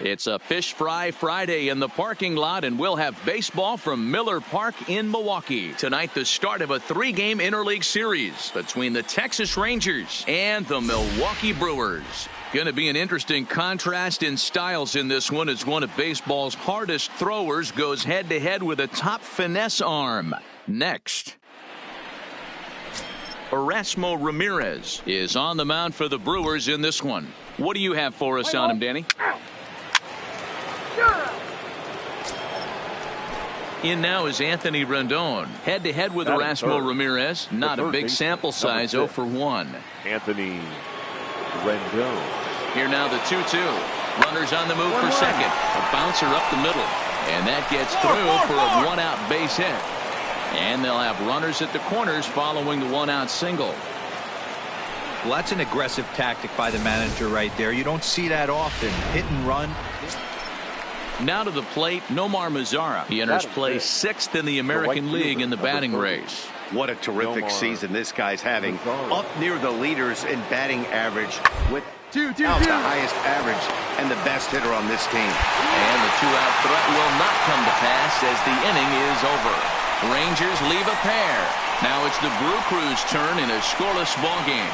It's a Fish Fry Friday in the parking lot, and we'll have baseball from Miller Park in Milwaukee. Tonight, the start of a 3-game interleague series between the Texas Rangers and the Milwaukee Brewers. Going to be an interesting contrast in styles in this one, as one of baseball's hardest throwers goes head-to-head with a top finesse arm. Next, Erasmo Ramirez is on the mound for the Brewers in this one. What do you have for us on him, Danny? In now is Anthony Rendon. Head-to-head with Erasmo Ramirez. Not a big sample size, 0 for 1. Anthony Rendon. Here now the 2-2. Runners on the move for second. A bouncer up the middle. And that gets through for a 1-out base hit. And they'll have runners at the corners following the 1-out single. Well, that's an aggressive tactic by the manager right there. You don't see that often. Hit and run. Now to the plate, Nomar Mazara. He enters play 6th in the American League in the batting race. What a terrific season this guy's having. Up near the leaders in batting average without the highest average and the best hitter on this team. And the 2-out threat will not come to pass as the inning is over. Rangers leave a pair. Now it's the Brew Crew's turn in a scoreless ball game.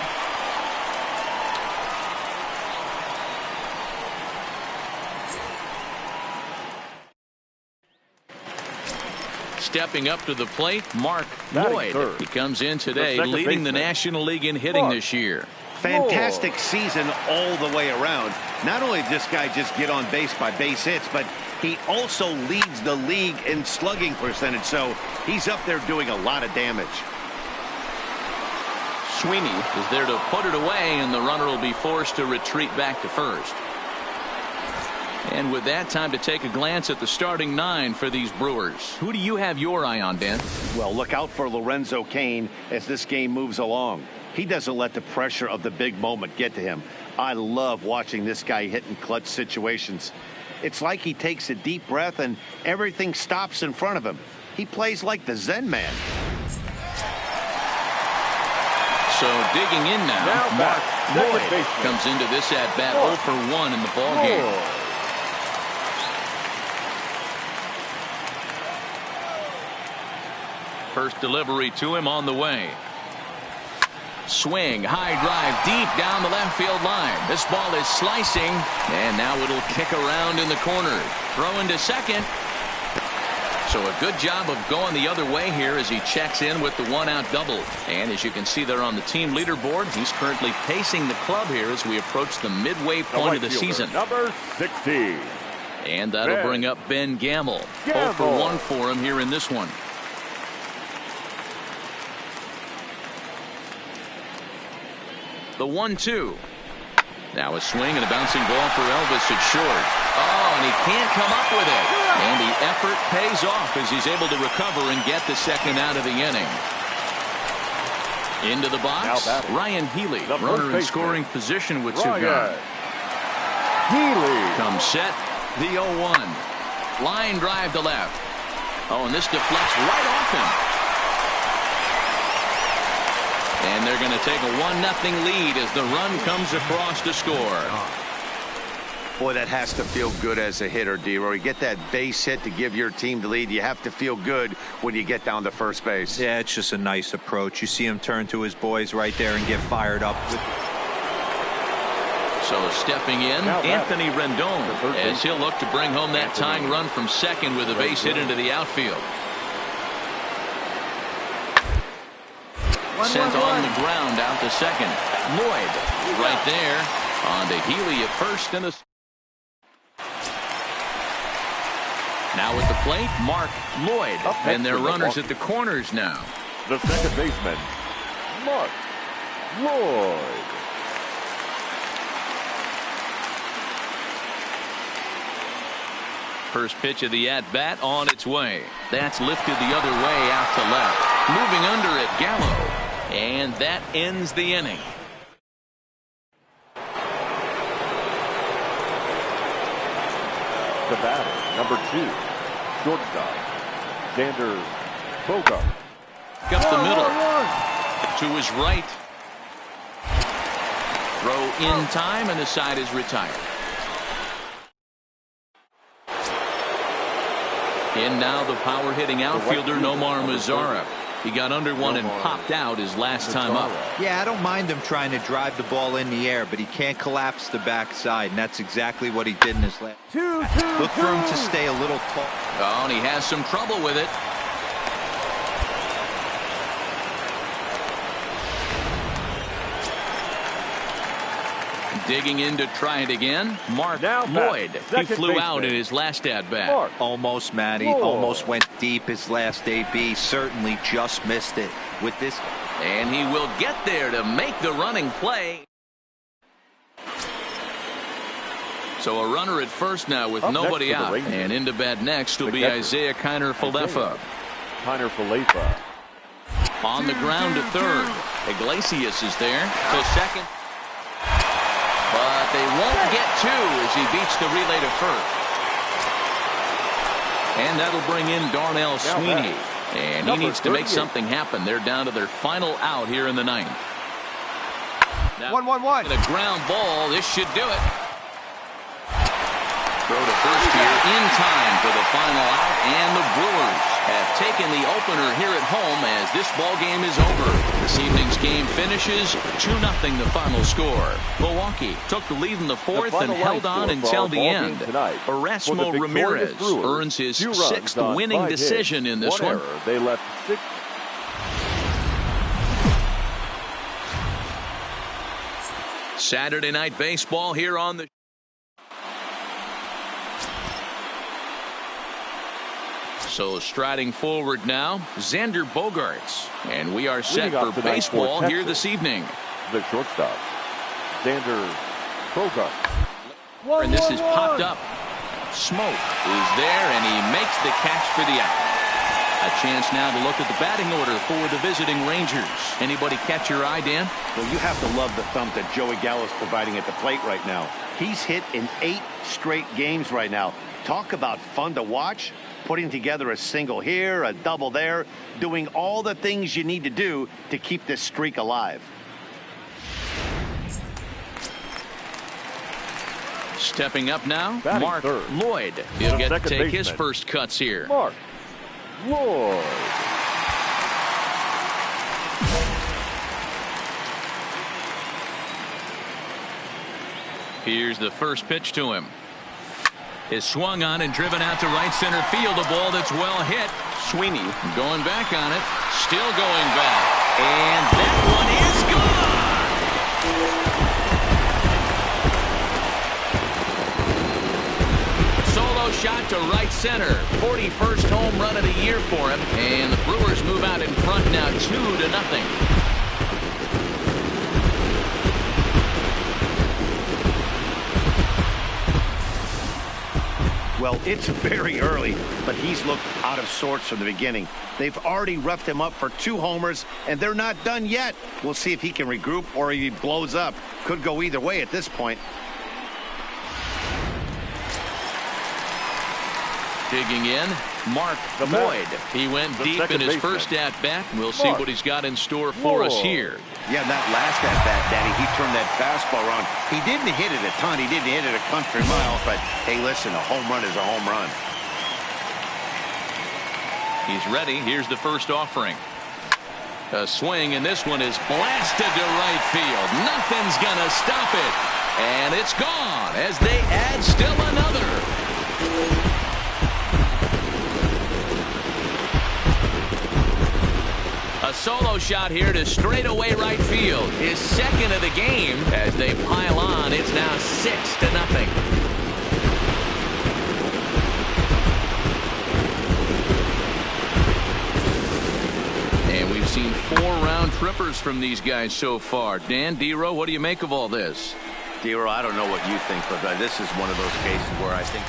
Stepping up to the plate, Mark Lloyd. He comes in today leading the National League in hitting this year. Fantastic season all the way around. Not only did this guy just get on base by base hits, but he also leads the league in slugging percentage, so he's up there doing a lot of damage. Sweeney is there to put it away, and the runner will be forced to retreat back to first. And with that, time to take a glance at the starting 9 for these Brewers. Who do you have your eye on, Dan? Well, look out for Lorenzo Cain as this game moves along. He doesn't let the pressure of the big moment get to him. I love watching this guy hit in clutch situations. It's like he takes a deep breath and everything stops in front of him. He plays like the Zen man. So digging in now Mark Lloyd comes into this at-bat 0 for 1 in the ballgame. First delivery to him on the way. Swing, high drive, deep down the left field line. This ball is slicing, and now it'll kick around in the corner. Throw into second. So a good job of going the other way here as he checks in with the 1-out double. And as you can see there on the team leaderboard, he's currently pacing the club here as we approach the midway point of the season. Number 60. And that'll bring up Ben Gamble. 0 for 1 for him here in this one. The 1-2. Now a swing and a bouncing ball for Elvis at short. Oh, and he can't come up with it. And the effort pays off as he's able to recover and get the second out of the inning. Into the box, Ryan Healy, runner in scoring position with 2 guys. Healy comes set, the 0-1. Line drive to left. Oh, and this deflects right off him. And they're going to take a 1-0 lead as the run comes across to score. Boy, that has to feel good as a hitter, D-Roy. You get that base hit to give your team the lead. You have to feel good when you get down to first base. Yeah, it's just a nice approach. You see him turn to his boys right there and get fired up. So stepping in, Anthony Rendon, as he'll look to bring home that tying run from second with a base hit into the outfield. Sent on the ground out to second. Lloyd right there on to Healy at first. Now at the plate, Mark Lloyd. And their runners at the corners now. The second baseman, Mark Lloyd. First pitch of the at-bat on its way. That's lifted the other way out to left. Moving under it, Gallo. And that ends the inning. The batter, number 2, shortstop, Xander Bogart. Up the middle. To his right. Throw in time, and the side is retired. And now the power hitting outfielder Nomar Mazara. He got under one and popped out his last time up. Yeah, I don't mind him trying to drive the ball in the air, but he can't collapse the backside, and that's exactly what he did in his last. Look for him to stay a little tall. Oh, and he has some trouble with it. Digging in to try it again. Mark Lloyd. He flew out in his last at-bat. Almost, Matty. Almost went deep his last AB. Certainly just missed it with this. And he will get there to make the running play. So a runner at first now with nobody out. And into bat next will be Isaiah Kiner-Falefa. On the ground to third. Iglesias is there. So second. But they won't get two as he beats the relay to first. And that'll bring in Darnell Sweeney. And he needs to make something happen. They're down to their final out here in the ninth. 1-1-1. The ground ball. This should do it. Throw to first here in time for the final out. And the Brewers have taken the opener here at home as this ball game is over. This evening's game finishes 2-0 the final score. Milwaukee took the lead in the fourth and held on until the end. Erasmo Ramirez earns his sixth winning decision in this one. They left 6. Saturday night baseball here on the So striding forward now, Xander Bogaerts. And we are set for baseball here this evening. The shortstop, Xander Bogaerts. And this is popped up. Smoke is there, and he makes the catch for the out. A chance now to look at the batting order for the visiting Rangers. Anybody catch your eye, Dan? Well, you have to love the thump that Joey Gallo's providing at the plate right now. He's hit in 8 straight games right now. Talk about fun to watch. Putting together a single here, a double there, doing all the things you need to do to keep this streak alive. Stepping up now, Batting Mark third. Lloyd. He'll get to take baseman. his first cuts here. Mark Lloyd. Here's the first pitch to him. Is swung on and driven out to right center field. A ball that's well hit. Sweeney going back on it. Still going back. And that one is gone. Solo shot to right center. 41st home run of the year for him. And the Brewers move out in front now 2-0. Well, it's very early, but he's looked out of sorts from the beginning. They've already roughed him up for 2 homers, and they're not done yet. We'll see if he can regroup or he blows up. Could go either way at this point. Digging in, Mark Lloyd. He went deep in his first at-bat. We'll see what he's got in store for us here. Yeah, that last at-bat, Danny, he turned that fastball around. He didn't hit it a ton. He didn't hit it a country mile. But, hey, listen, a home run is a home run. He's ready. Here's the first offering. A swing, and this one is blasted to right field. Nothing's going to stop it. And it's gone as they add still another. A solo shot here to straightaway right field. His second of the game as they pile on. It's now 6-0. And we've seen 4 round trippers from these guys so far. Dan, Dero, what do you make of all this? Dero, I don't know what you think, but this is one of those cases where I think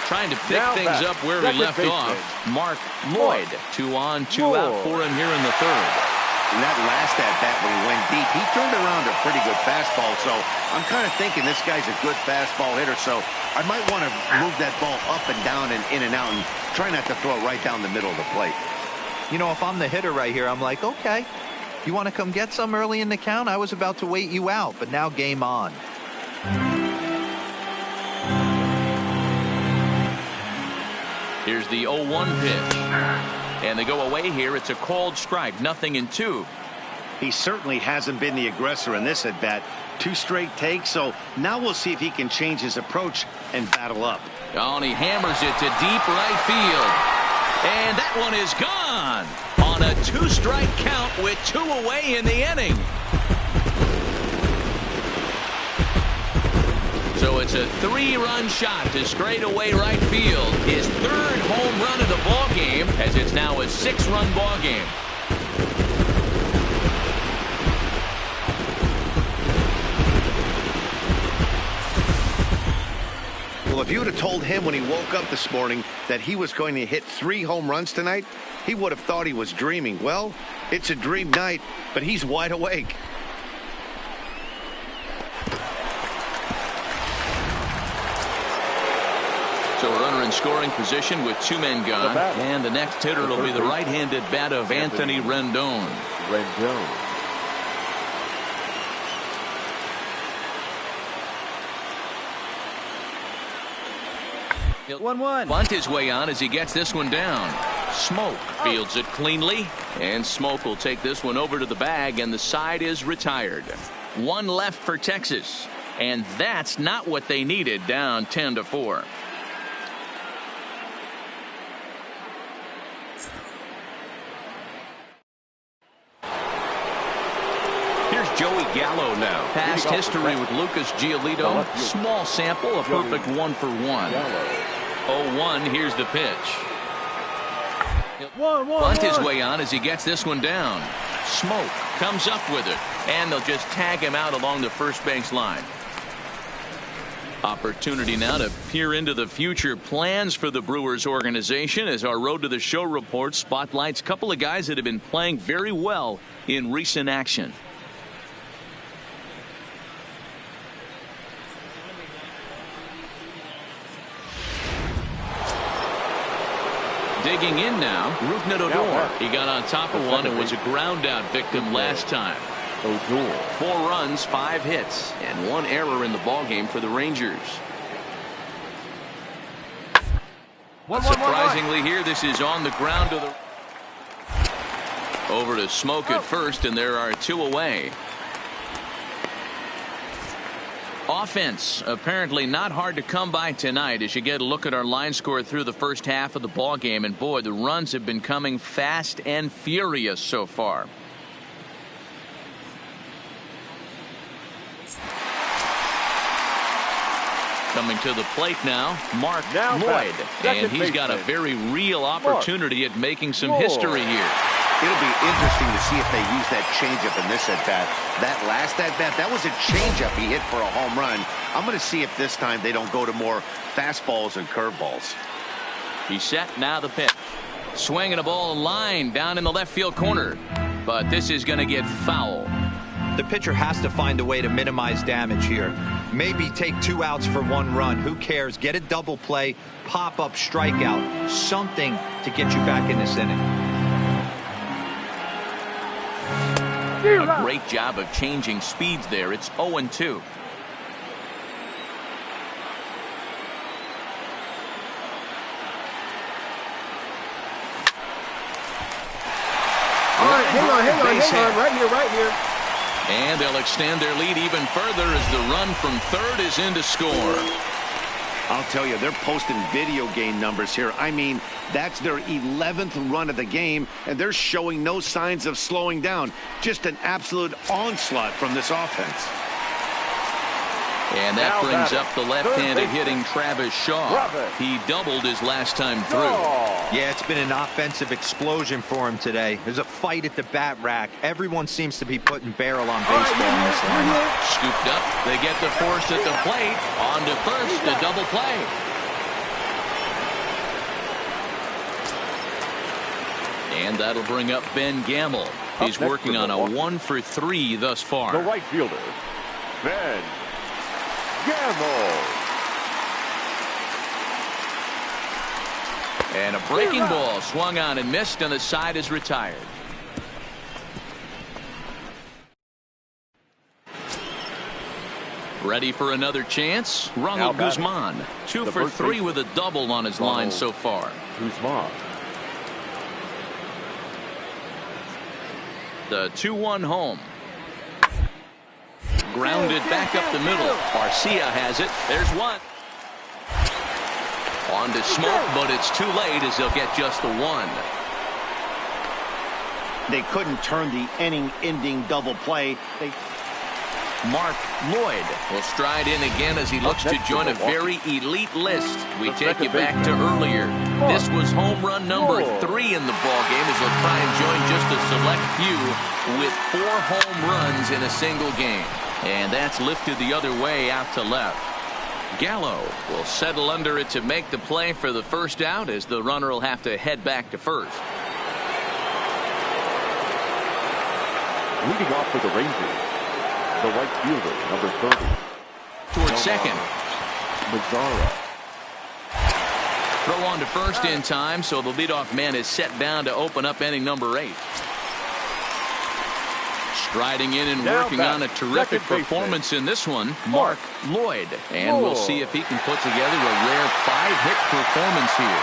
trying to pick things up where he left off. Mark Lloyd, 2 on, 2 out for him here in the third. In that last at-bat when he went deep, he turned around a pretty good fastball. So I'm kind of thinking this guy's a good fastball hitter. So I might want to move that ball up and down and in and out and try not to throw it right down the middle of the plate. You know, if I'm the hitter right here, I'm like, okay, you want to come get some early in the count? I was about to wait you out, but now game on. Here's the 0-1 pitch. And they go away here. It's a called strike. 0-2. He certainly hasn't been the aggressor in this at bat. 2 straight takes, so now we'll see if he can change his approach and battle up. Oh, and he hammers it to deep right field. And that one is gone on a 2-strike count with 2 away in the inning. So it's a 3-run shot to straightaway right field. His 3rd home run of the ball game, as it's now a 6-run ball game. Well, if you would have told him when he woke up this morning that he was going to hit 3 home runs tonight, he would have thought he was dreaming. Well, it's a dream night, but he's wide awake. So a runner in scoring position with 2 men gone. And the next hitter will be the right-handed bat of Anthony Rendon. 1-1. Bunt his way on as he gets this one down. Smoke fields it cleanly. And Smoke will take this one over to the bag, and the side is retired. 1 left for Texas. And that's not what they needed, down 10-4. Here's Joey Gallo now. Past history with Lucas Giolito. Small sample, a perfect 1-for-1. 0-1, here's the pitch. Bunt his way on as he gets this one down. Smoke comes up with it, and they'll just tag him out along the first base line. Opportunity now to peer into the future plans for the Brewers organization as our Road to the Show report spotlights a couple of guys that have been playing very well in recent action. Digging in now, Rougned Odor. He got on top of one and was a ground out victim last time. 4 runs, 5 hits, and 1 error in the ballgame for the Rangers. Surprisingly here, this is on the ground to the over to Smoke at first, and there are 2 away. Offense apparently not hard to come by tonight as you get a look at our line score through the first half of the ball game, and boy, the runs have been coming fast and furious so far. Coming to the plate now, Mark Lloyd, and he's got a very real opportunity at making some history here. It'll be interesting to see if they use that changeup in this at-bat. That last at-bat, that was a changeup he hit for a home run. I'm going to see if this time they don't go to more fastballs and curveballs. He's set, now the pitch. Swinging a ball line down in the left field corner. But this is going to get foul. The pitcher has to find a way to minimize damage here. Maybe take 2 outs for 1 run. Who cares? Get a double play, pop up, strikeout. Something to get you back in this inning. A great job of changing speeds there. It's 0-2. All right, hang on. Right here. And they'll extend their lead even further as the run from third is in to score. I'll tell you, they're posting video game numbers here. I mean, that's their 11th run of the game, and they're showing no signs of slowing down. Just an absolute onslaught from this offense. And that brings up the left-handed hitting Travis Shaw. He doubled his last time through. Yeah, it's been an offensive explosion for him today. There's a fight at the bat rack. Everyone seems to be putting barrel on baseball in this line. Scooped up. They get the force at the plate. On to first, a double play. And that'll bring up Ben Gamel. He's working on a 1-for-3 thus far. The right fielder, Ben Gamel. And a breaking ball swung on and missed, and the side is retired. Ready for another chance? Ronald Guzman. 2 for 3 with a double on his line so far. Guzman. The 2-1 home. Grounded back up the middle. Garcia has it. There's one. On to Smoke, but it's too late as they'll get just the one. They couldn't turn the inning-ending double play. Mark Lloyd will stride in again as he looks to join a very elite list. We take you back to earlier. This was home run number 3 in the ballgame as they'll try and join just a select few with 4 home runs in a single game. And that's lifted the other way out to left. Gallo will settle under it to make the play for the first out as the runner will have to head back to first. Leading off for the Rangers, the right fielder, number 30. Towards second. Mazzara. Throw on to first in time, so the leadoff man is set down to open up inning number 8. Striding in and working on a terrific performance in this one, Mark Lloyd. And we'll see if he can put together a rare 5-hit performance here.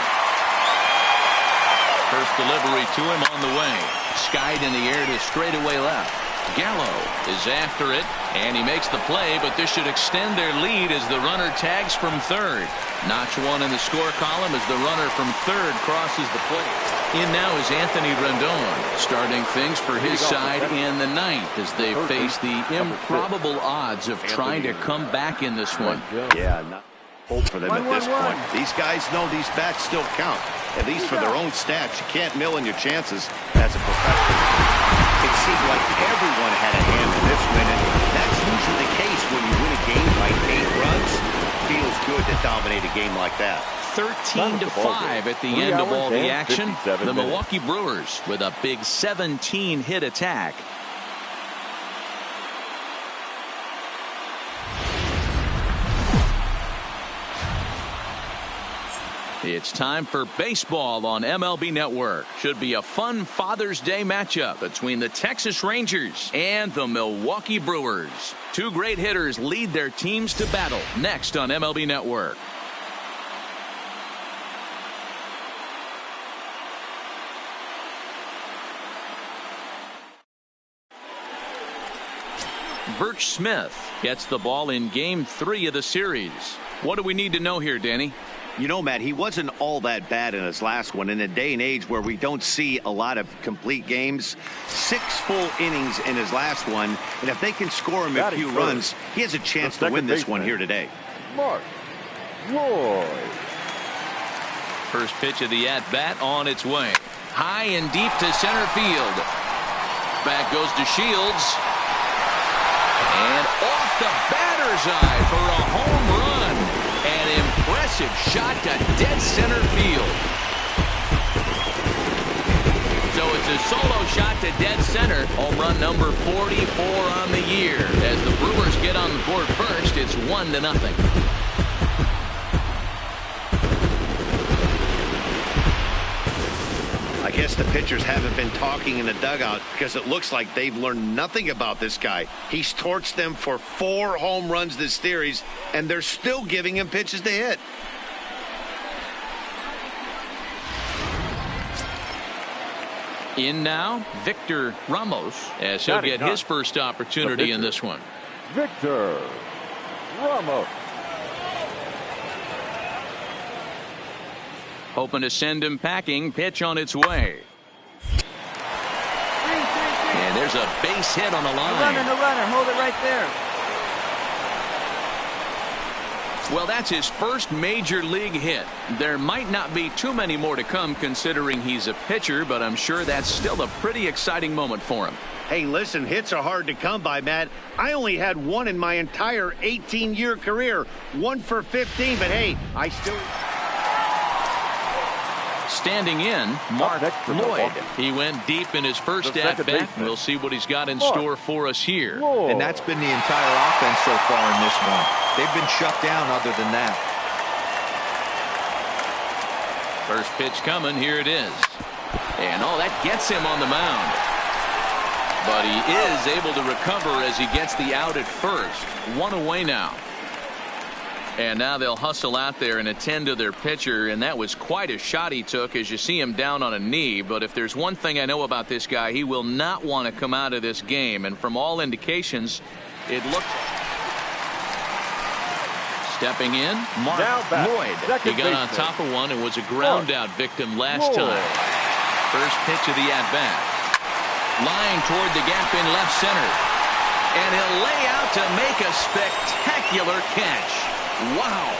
First delivery to him on the way. Skied in the air to straightaway left. Gallo is after it, and he makes the play, but this should extend their lead as the runner tags from third. Notch one in the score column as the runner from third crosses the plate. In now is Anthony Rendon, starting things for his side in the 9th as they face the improbable odds of trying to come back in this one. Yeah, not hope for them at this point. These guys know these bats still count, at least for their own stats. You can't mill in your chances as a professional. It seemed like everyone had a hand in this win, and that's usually the case when you win a game by 8 runs. Feels good to dominate a game like that. 13-5 at the end of all the action. The Milwaukee Brewers with a big 17-hit attack. It's time for baseball on MLB Network. Should be a fun Father's Day matchup between the Texas Rangers and the Milwaukee Brewers. 2 great hitters lead their teams to battle next on MLB Network. Birch Smith gets the ball in Game 3 of the series. What do we need to know here, Danny? You know, Matt, he wasn't all that bad in his last one. In a day and age where we don't see a lot of complete games, 6 full innings in his last one. And if they can score him a few runs, he has a chance to win this one here today. Mark Lloyd. First pitch of the at-bat on its way. High and deep to center field. Back goes to Shields. And off the batter's eye for a home run. An impressive shot to dead center field. So it's a solo shot to dead center. Home run number 44 on the year. As the Brewers get on the board first, it's 1-0. I guess the pitchers haven't been talking in the dugout because it looks like they've learned nothing about this guy. He's torched them for 4 home runs this series, and they're still giving him pitches to hit. In now, Victor Ramos, as he'll get his first opportunity in this one. Victor Ramos. Hoping to send him packing. Pitch on its way. And there's a base hit on the line. No runner. Hold it right there. Well, that's his first major league hit. There might not be too many more to come considering he's a pitcher, but I'm sure that's still a pretty exciting moment for him. Hey, listen, hits are hard to come by, Matt. I only had 1 in my entire 18-year career. 1 for 15, but hey, I still... Standing in, Mark Lloyd. He went deep in his first at-bat. We'll see what he's got in store for us here. And that's been the entire offense so far in this one. They've been shut down other than that. First pitch coming. Here it is. And that gets him on the mound. But he is able to recover as he gets the out at first. One away now. And now they'll hustle out there and attend to their pitcher, and that was quite a shot he took as you see him down on a knee. But if there's one thing I know about this guy, he will not want to come out of this game. And from all indications, it looked. Stepping in, Mark Lloyd. He got on top of one and was a ground out victim last time. First pitch of the at-bat. Line toward the gap in left center. And he'll lay out to make a spectacular catch. Wow.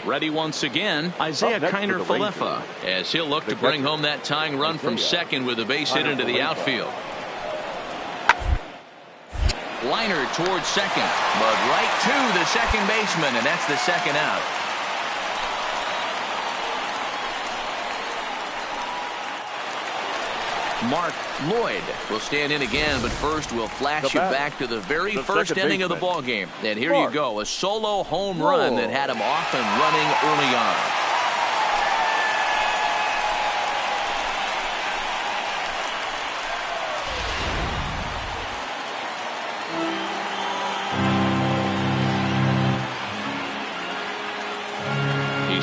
Ready once again, Isaiah Kiner-Falefa, as he'll look to bring home that tying run from second with a base hit into the outfield. Liner towards second, but right to the second baseman, and that's the second out. Mark Lloyd will stand in again, but first we'll flash you back to the very first inning of the ball game. And here you go, a solo home run that had him off and running early on.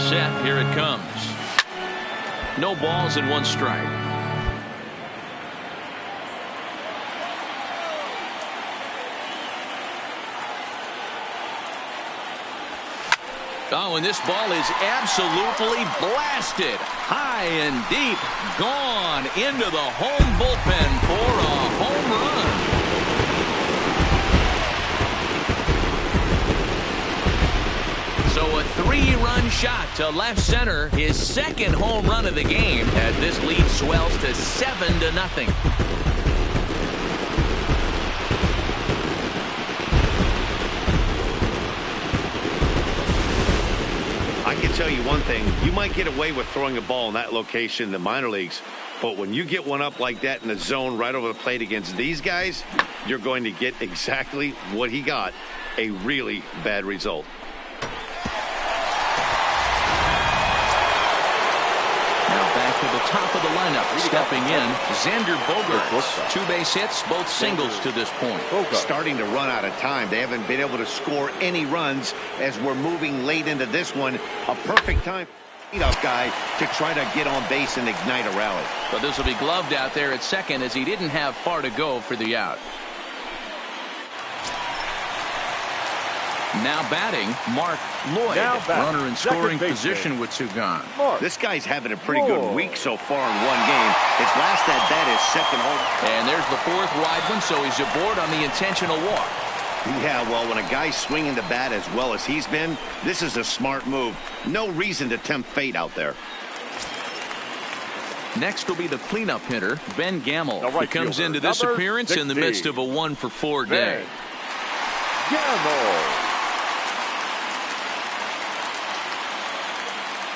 Set. Here it comes. No balls and one strike. Oh, and this ball is absolutely blasted. High and deep. Gone into the home bullpen for a home run. So a 3-run shot to left center, his second home run of the game, as this lead swells to 7-0. I can tell you one thing, you might get away with throwing a ball in that location in the minor leagues, but when you get one up like that in the zone right over the plate against these guys, you're going to get exactly what he got, a really bad result. To the top of the lineup, stepping in, Xander Bogaerts. 2 base hits, both singles to this point. Starting to run out of time. They haven't been able to score any runs as we're moving late into this one. A perfect time for the leadoff guy to try to get on base and ignite a rally. But this will be gloved out there at second as he didn't have far to go for the out. Now batting, Mark Lloyd. Runner in scoring position with 2 gone. This guy's having a pretty good week so far in one game. His last at bat is second home. And there's the 4th wide one, so he's aboard on the intentional walk. Yeah, well, when a guy's swinging the bat as well as he's been, this is a smart move. No reason to tempt fate out there. Next will be the cleanup hitter, Ben Gamel, who comes into this appearance in the midst of a 1-for-4 day. Gamel.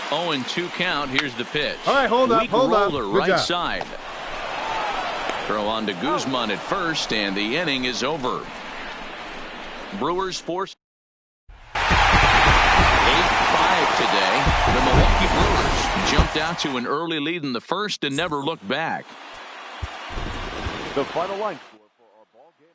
0-2 count. Here's the pitch. All right, hold up, Weak hold up. roller, Good right job. side. Throw on to Guzman at first, and the inning is over. Brewers force 8-5 today. The Milwaukee Brewers jumped out to an early lead in the first and never looked back. The final line score for our ball game.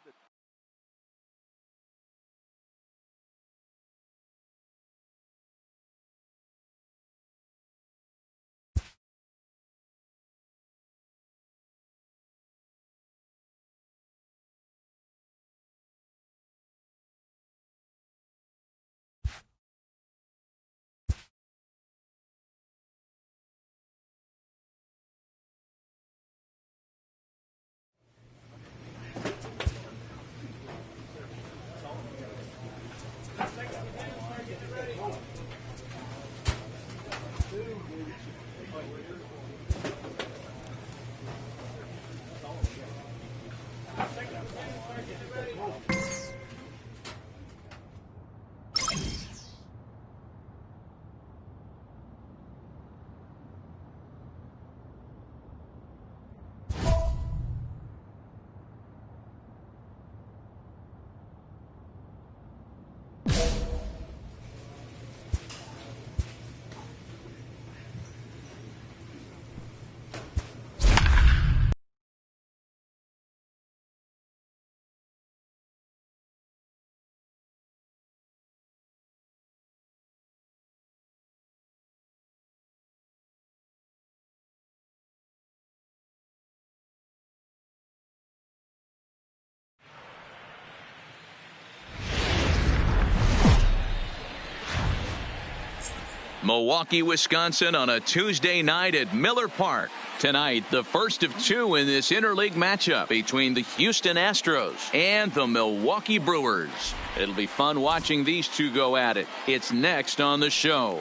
Milwaukee, Wisconsin on a Tuesday night at Miller Park. Tonight, the first of two in this interleague matchup between the Houston Astros and the Milwaukee Brewers. It'll be fun watching these two go at it. It's next on the show.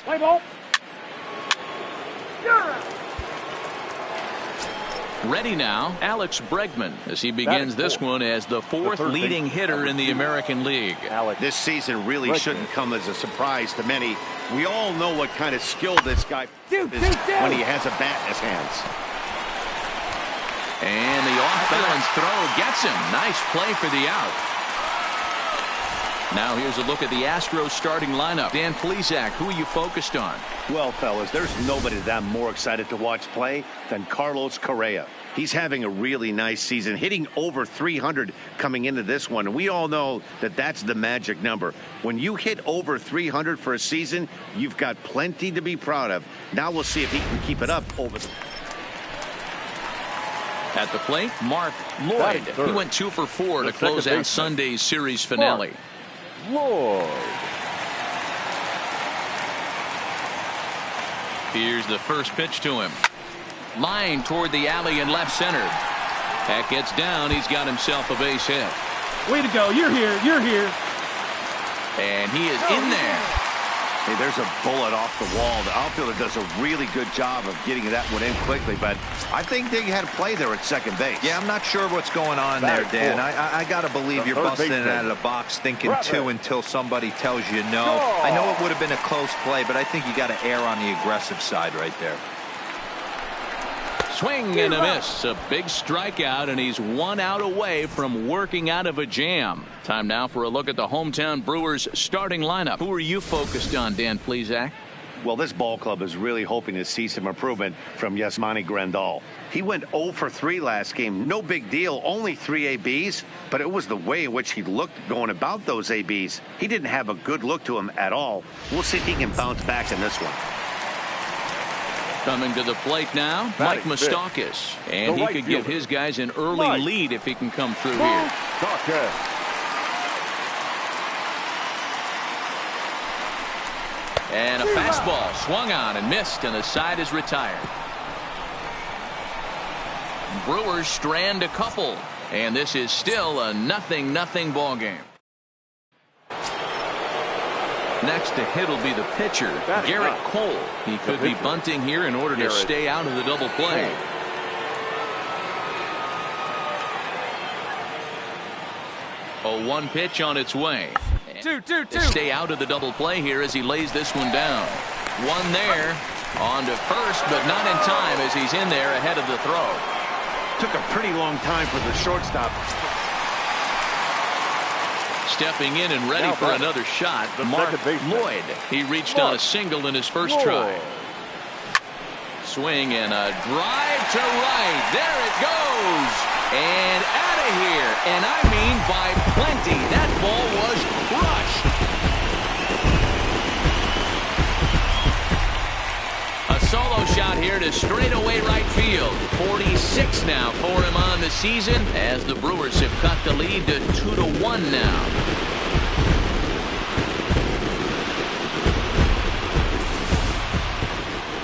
Play ball. Ready now, Alex Bregman, as he begins this one as the fourth leading hitter in the American League. This season really shouldn't come as a surprise to many. We all know what kind of skill this guy is when he has a bat in his hands. And the off-balance throw gets him. Nice play for the out. Now here's a look at the Astros starting lineup. Dan Plesac, who are you focused on? Well, fellas, there's nobody that I'm more excited to watch play than Carlos Correa. He's having a really nice season, hitting over 300 coming into this one. And we all know that that's the magic number. When you hit over 300 for a season, you've got plenty to be proud of. Now we'll see if he can keep it up over the... At the plate, Mark Lloyd. He went 2 for 4 to close out Sunday's series finale. Lloyd. Here's the first pitch to him. Line toward the alley in left center. That gets down. He's got himself a base hit. Way to go. You're here. You're here. And he is in there. Hey, there's a bullet off the wall. The outfielder does a really good job of getting that one in quickly, but I think they had a play there at second base. Yeah, I'm not sure what's going on there, Dan. I got to believe you're busting it out of the box thinking two until somebody tells you no. I know it would have been a close play, but I think you got to err on the aggressive side right there. Swing and a miss. A big strikeout, and he's 1 out away from working out of a jam. Time now for a look at the hometown Brewers starting lineup. Who are you focused on, Dan Plesac? Well, this ball club is really hoping to see some improvement from Yasmani Grandal. He went 0 for 3 last game. No big deal, only 3 ABs, but it was the way in which he looked going about those ABs. He didn't have a good look to him at all. We'll see if he can bounce back in this one. Coming to the plate now, Mike Moustakas. And he could give his guys an early lead if he can come through here. And a fastball swung on and missed, and the side is retired. Brewers strand a couple, and this is still a 0-0 ball game. Next to hit will be the pitcher, Garrett Cole. He could be bunting here in order to stay out of the double play. A 1 pitch on its way. Two. Stay out of the double play here as he lays this one down. 1 there. On to first, but not in time as he's in there ahead of the throw. Took a pretty long time for the shortstop. Stepping in and ready for another shot, Mark Lloyd. He reached on a single in his first try. Swing and a drive to right. There it goes. And out of here. And I mean by plenty. That ball was crushed. A solo shot here to straightaway right field. 46 now for him on the season as the Brewers have cut the lead to 2-1 now.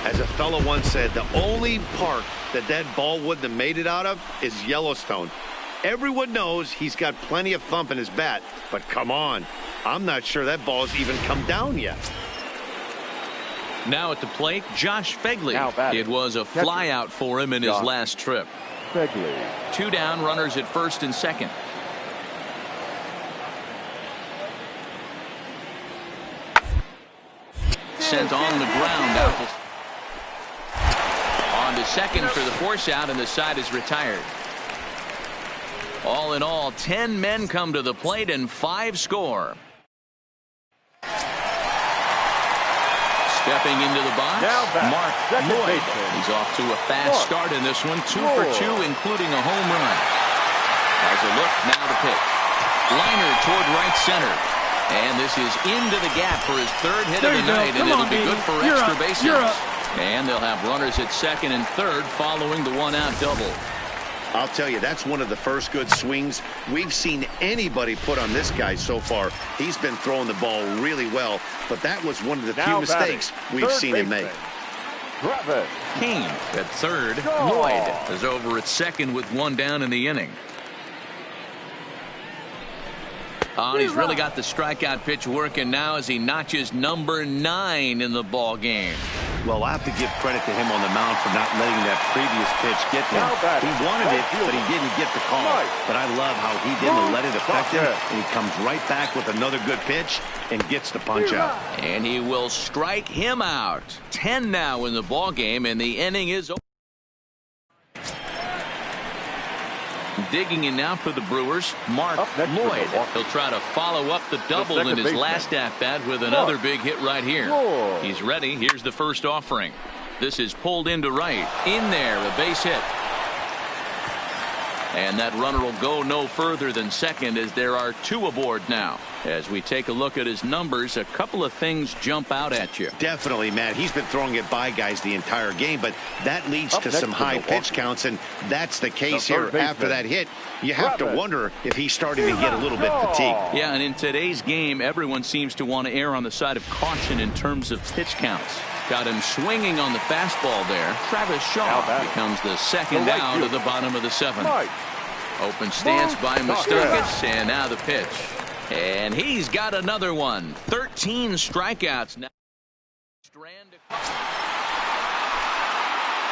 As a fellow once said, the only park that ball wouldn't have made it out of is Yellowstone. Everyone knows he's got plenty of thump in his bat, but come on, I'm not sure that ball's even come down yet. Now at the plate, Josh Phegley. It was a flyout for him in his last trip. 2 down, runners at first and second. Sent on the ground out. On to second for the force out, and the side is retired. All in all, 10 men come to the plate and 5 score. Stepping into the box, Mark Lloyd. He's off to a fast start in this one. 2 for 2, including a home run. As a look, now the pitch. Liner toward right center. And this is into the gap for his 3rd hit of the night, and it'll be good for extra base hits. And they'll have runners at second and third following the 1-out double. I'll tell you, that's one of the first good swings we've seen anybody put on this guy so far. He's been throwing the ball really well, but that was one of the few mistakes we've seen him make. Kane at third. Lloyd is over at second with one down in the inning. Oh, and he's really got the strikeout pitch working now as he notches number 9 in the ball game. Well, I have to give credit to him on the mound for not letting that previous pitch get to him. He wanted it, but he didn't get the call. But I love how he didn't let it affect him, and he comes right back with another good pitch and gets the punch out. And he will strike him out. 10 now in the ball game, and the inning is over. Digging in now for the Brewers, Mark Lloyd. He'll try to follow up the double in his last at-bat with another big hit right here. He's ready. Here's the first offering. This is pulled into right. In there, a base hit. And that runner will go no further than second as there are 2 aboard now. As we take a look at his numbers, a couple of things jump out at you. Definitely, Matt. He's been throwing it by guys the entire game, but that leads to some high pitch counts, and that's the case here after that hit. You have to wonder if he's starting to get a little bit fatigued. Yeah, and in today's game, everyone seems to want to err on the side of caution in terms of pitch counts. Got him swinging on the fastball there. Travis Shaw becomes the second out of the bottom of the 7th. Open stance by Moustakas, and now the pitch. And he's got another one. 13 strikeouts now.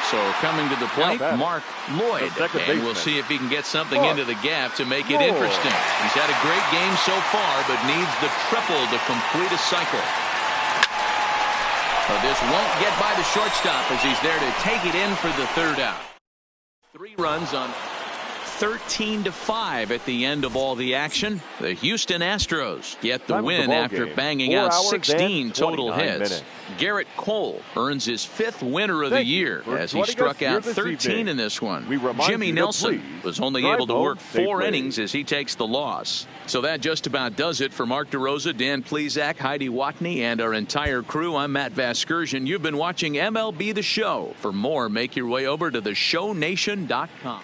So coming to the plate, Mark Lloyd. And we'll see if he can get something into the gap to make it interesting. He's had a great game so far, but needs the triple to complete a cycle. But this won't get by the shortstop as he's there to take it in for the 3rd out. 3 runs on 13-5 at the end of all the action. The Houston Astros get the win after banging out 16 total hits. Garrett Cole earns his 5th winner of the year as he struck out 13 in this one. Jimmy Nelson was only able to work 4 innings as he takes the loss. So that just about does it for Mark DeRosa, Dan Plesac, Heidi Watney, and our entire crew. I'm Matt Vasgersian. You've been watching MLB The Show. For more, make your way over to theshownation.com.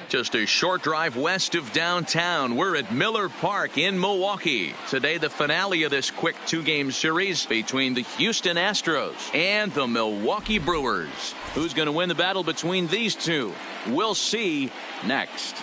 Just a short drive west of downtown. We're at Miller Park in Milwaukee. Today, the finale of this quick 2-game series between the Houston Astros and the Milwaukee Brewers. Who's going to win the battle between these two? We'll see next.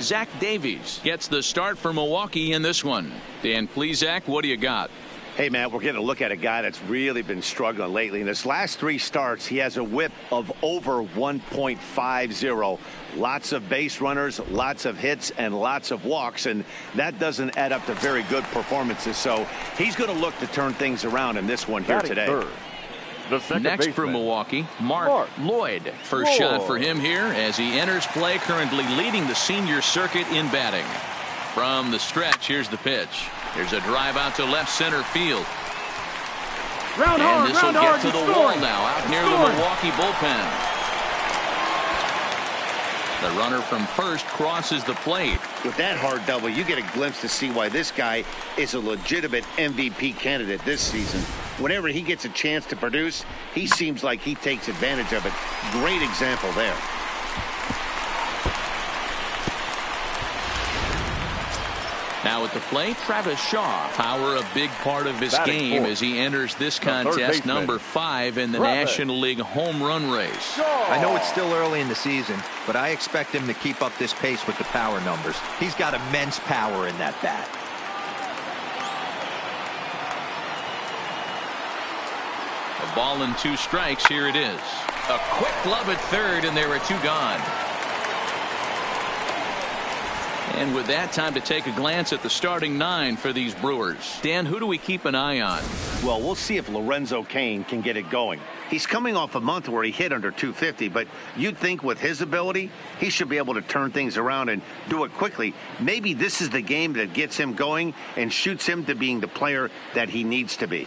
Zach Davies gets the start for Milwaukee in this one. Dan Plesac, what do you got? Hey, Matt, we're getting a look at a guy that's really been struggling lately. In his last 3 starts, he has a whip of over 1.50. Lots of base runners, lots of hits, and lots of walks, and that doesn't add up to very good performances. So he's going to look to turn things around in this one here today. Next for Milwaukee, Mark Lloyd. First shot for him here as he enters play, currently leading the senior circuit in batting. From the stretch, here's the pitch. Here's a drive out to left center field. And this will get to the wall now, out near the Milwaukee bullpen. The runner from first crosses the plate. With that hard double, you get a glimpse to see why this guy is a legitimate MVP candidate this season. Whenever he gets a chance to produce, he seems like he takes advantage of it. Great example there. Now at the plate, Travis Shaw. Power a big part of his game as he enters this contest, number 5 in the National League home run race. I know it's still early in the season, but I expect him to keep up this pace with the power numbers. He's got immense power in that bat. A ball and 2 strikes. Here it is. A quick glove at third, and there are 2 gone. And with that, time to take a glance at the starting 9 for these Brewers. Dan, who do we keep an eye on? Well, we'll see if Lorenzo Cain can get it going. He's coming off a month where he hit under 250, but you'd think with his ability, he should be able to turn things around and do it quickly. Maybe this is the game that gets him going and shoots him to being the player that he needs to be.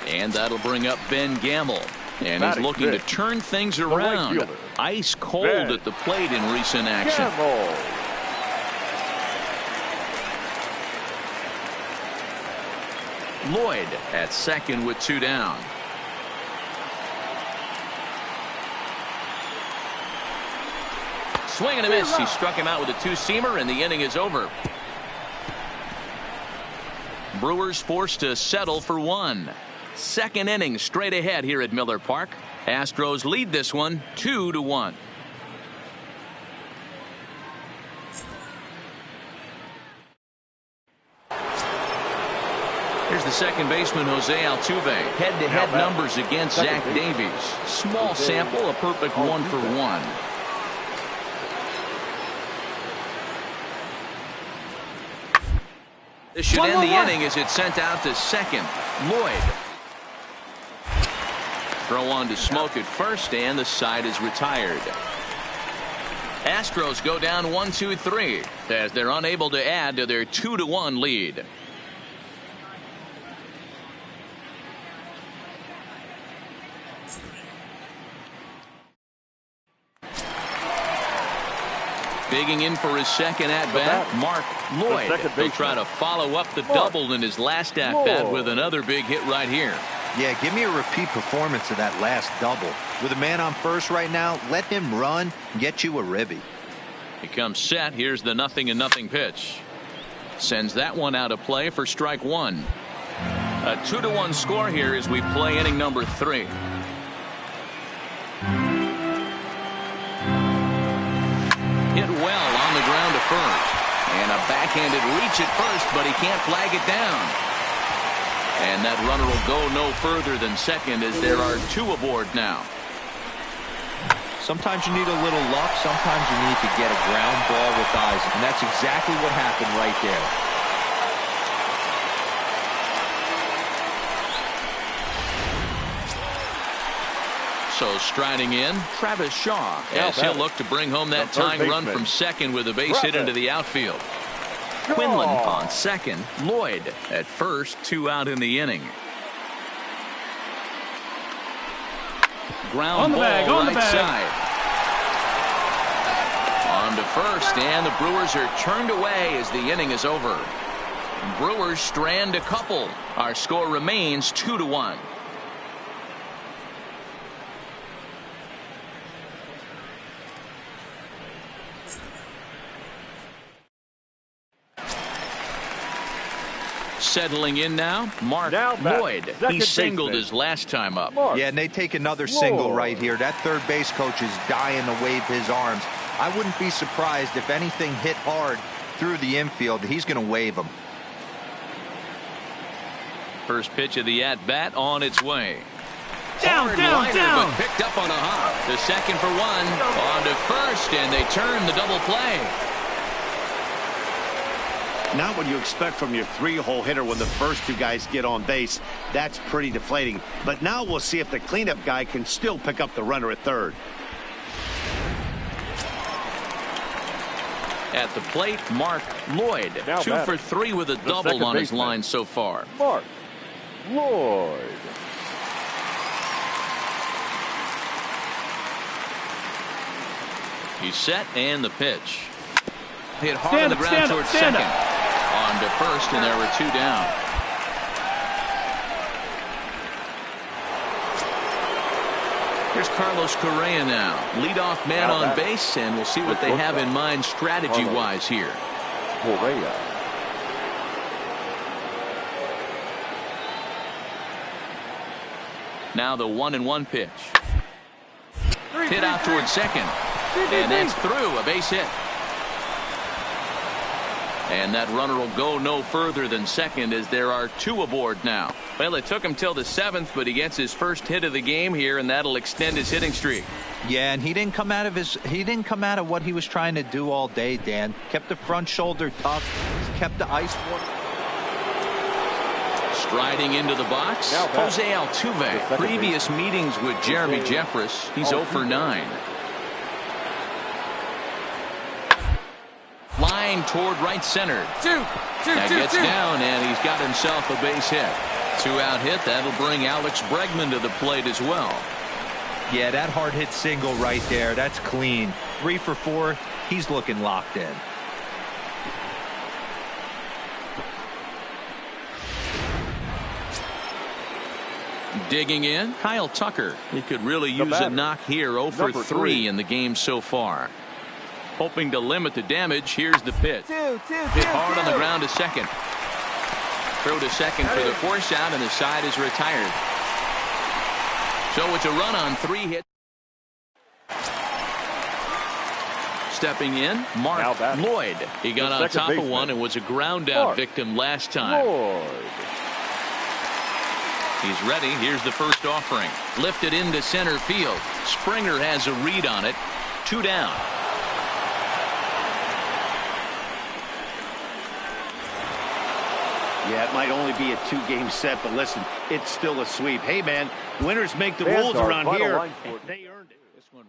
And that'll bring up Ben Gamble. And he's looking to turn things around. Ice cold at the plate in recent action. Lloyd at second with 2 down. Swing and a miss. He struck him out with a 2-seamer, and the inning is over. Brewers forced to settle for 1. Second inning straight ahead here at Miller Park. Astros lead this one 2-1. Here's the second baseman, Jose Altuve. Head-to-head numbers against Zach Davies. Small sample, a perfect 1-for-1. This should end the inning as it's sent out to second. Lloyd. Throw on to Smoke at first, and the side is retired. Astros go down 1-2-3 as they're unable to add to their 2-1 lead. Digging in for his second at-bat, Mark Lloyd. He'll try to follow up the double in his last at-bat with another big hit right here. Yeah, give me a repeat performance of that last double. With a man on first right now, let him run and get you a ribby. He comes set. Here's the 0-0 pitch. Sends that one out of play for strike 1. A 2-1 score here as we play inning number 3. Hit well on the ground to first. And a backhanded reach at first, but he can't flag it down. And that runner will go no further than second as there are 2 aboard now. Sometimes you need a little luck. Sometimes you need to get a ground ball with eyes. And that's exactly what happened right there. So striding in, Travis Shaw, as he'll look to bring home that tying run from second with a base hit into the outfield. Quinlan on second, Lloyd at first, 2 out in the inning. Ground ball right side. On to first, and the Brewers are turned away as the inning is over. Brewers strand a couple. Our score remains 2-1. Settling in now, Mark Lloyd. He singled his last time up. Yeah, and they take another single right here. That third base coach is dying to wave his arms. I wouldn't be surprised if anything hit hard through the infield. He's going to wave them. First pitch of the at-bat on its way. Down, But picked up on a hop. The second for 1. On to first, and they turn the double play. Not what you expect from your 3-hole hitter when the first 2 guys get on base. That's pretty deflating. But now we'll see if the cleanup guy can still pick up the runner at third. At the plate, Mark Lloyd. 2 for 3 with a double on his line so far. Mark Lloyd. He's set, and the pitch. Hit hard on the ground towards second. On to first, and there were 2 down. Here's Carlos Correa now. Leadoff man on base, and we'll see what they have in mind strategy-wise here. Correa. Now the 1-1 pitch. Hit out towards second. And that's through, a base hit. And that runner will go no further than second as there are 2 aboard now. Well, it took him till the 7th, but he gets his first hit of the game here, and that'll extend his hitting streak. Yeah, and he didn't come out of what he was trying to do all day, Dan. Kept the front shoulder tucked, kept the ice water. Striding into the box, Jose Altuve. Previous meetings with Jeremy Jeffress, he's 0 for 9. Line toward right center. That gets down, and he's got himself a base hit. 2-out hit. That'll bring Alex Bregman to the plate as well. Yeah, that hard hit single right there. That's clean. 3 for 4. He's looking locked in. Digging in, Kyle Tucker. He could really use a knock here. 0 for 3 in the game so far. Hoping to limit the damage. Here's the pitch. Hit hard on the ground to second. Throw to second for the force out, and the side is retired. So it's a run on 3 hits. Stepping in, Mark Lloyd. He got on top of one and was a ground out victim last time. He's ready. Here's the first offering. Lifted into center field. Springer has a read on it. 2 down. Yeah, it might only be a 2-game set, but listen, it's still a sweep. Hey, man, winners make the rules around here. They earned it. This one.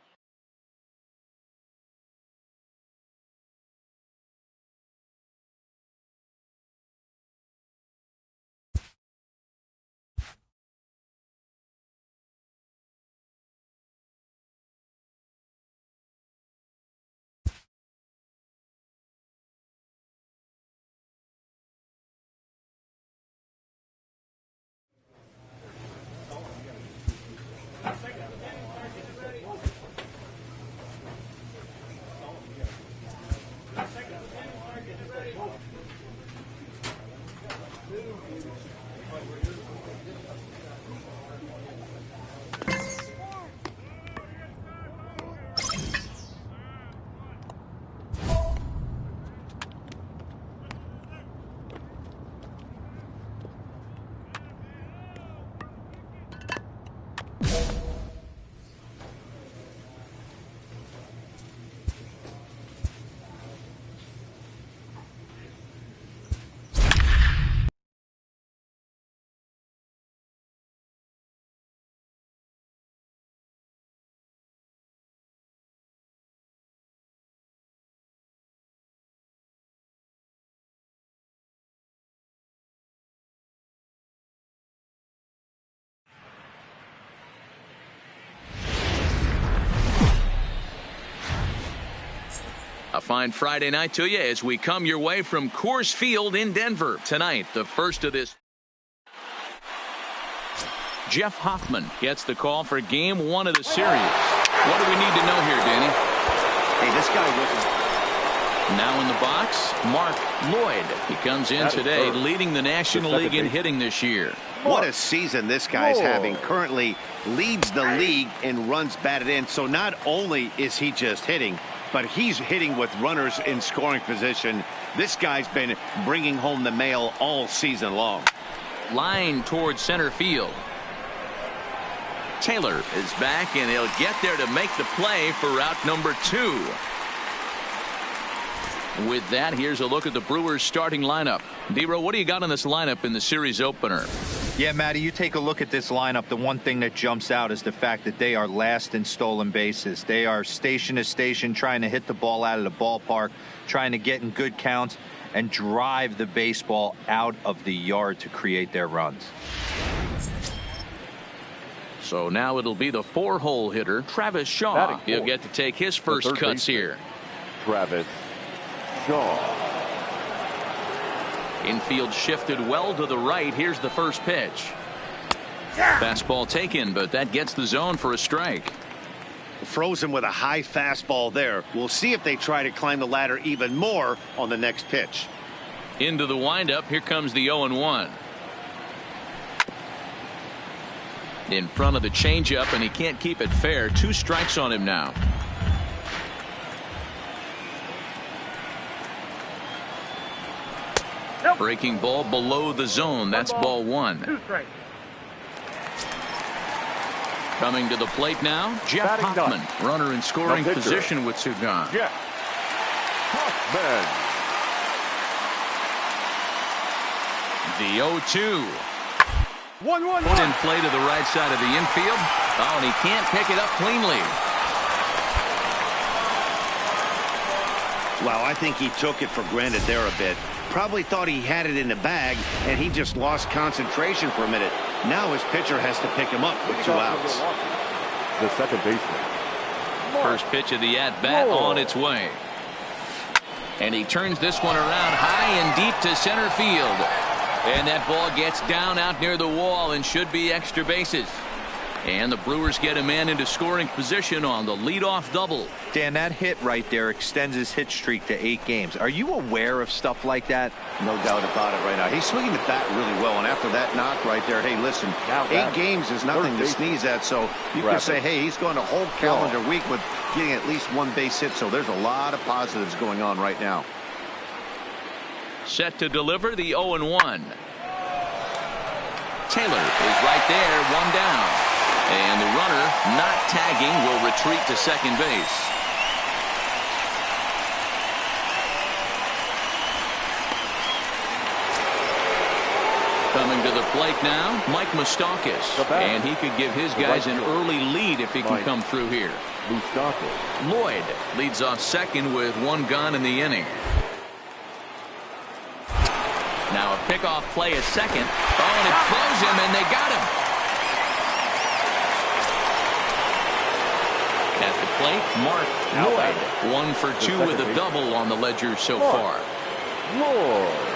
A fine Friday night to you as we come your way from Coors Field in Denver. Tonight, the first of this. Jeff Hoffman gets the call for game 1 of the series. What do we need to know here, Danny? Hey, this guy wasn't. Now in the box, Mark Lloyd. He comes in today leading the National League in hitting this year. What a season this guy's having. Currently leads the league in runs batted in. So not only is he just hitting, but he's hitting with runners in scoring position. This guy's been bringing home the mail all season long. Line towards center field. Taylor is back, and he'll get there to make the play for route number 2. With that, here's a look at the Brewers starting lineup. D-Row, what do you got in this lineup in the series opener? Yeah, Matty, you take a look at this lineup. The one thing that jumps out is the fact that they are last in stolen bases. They are station to station trying to hit the ball out of the ballpark, trying to get in good counts and drive the baseball out of the yard to create their runs. So now it'll be the 4-hole hitter, Travis Shaw. He'll get to take his first cuts here. Travis Shaw. Infield shifted well to the right. Here's the first pitch. Fastball taken, but that gets the zone for a strike. Frozen with a high fastball there. We'll see if they try to climb the ladder even more on the next pitch. Into the windup. Here comes the 0-1. In front of the changeup, and he can't keep it fair. 2 strikes on him now. Breaking ball below the zone. That's ball 1. 2 strikes. Coming to the plate now, Jeff Hoffman. Runner in scoring position with 2 gone. Jeff Hoffman. The 0-2. 1-1. Put in play to the right side of the infield. Oh, and he can't pick it up cleanly. Wow, I think he took it for granted there a bit. Probably thought he had it in the bag, and he just lost concentration for a minute. Now his pitcher has to pick him up with 2 outs. The second baseman. First pitch of the at-bat on its way. And he turns this one around high and deep to center field. And that ball gets down out near the wall and should be extra bases. And the Brewers get a man into scoring position on the leadoff double. Dan, that hit right there extends his hit streak to 8 games. Are you aware of stuff like that? No doubt about it right now. He's swinging the bat really well, and after that knock right there, hey, listen, 8 games is nothing to sneeze at, so you could say, hey, he's going a whole calendar week with getting at least 1 base hit, so there's a lot of positives going on right now. Set to deliver the 0-1. Taylor is right there, 1 down. And the runner, not tagging, will retreat to second base. Coming to the plate now, Mike Moustakas. And he could give his guys an early lead if he can come through here. Lloyd leads off second with 1 gone in the inning. Now a pickoff play at second. Oh, and it throws him, and they got him. At the plate, Mark Lloyd. 1 for 2 with a double on the ledger so far. Lloyd.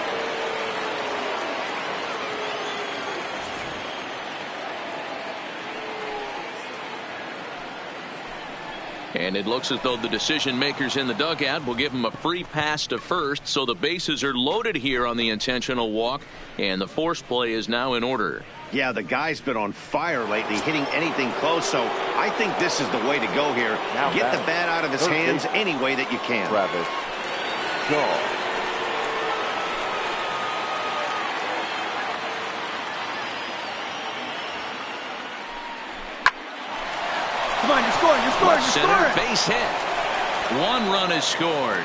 And it looks as though the decision makers in the dugout will give him a free pass to first, so the bases are loaded here on the intentional walk, and the force play is now in order. Yeah, the guy's been on fire lately, hitting anything close, so I think this is the way to go here. Get the bat out of his hands any way that you can. Travis Shaw. Come on, you're scoring, you're scoring, you're Center scoring. base hit. 1 run is scored.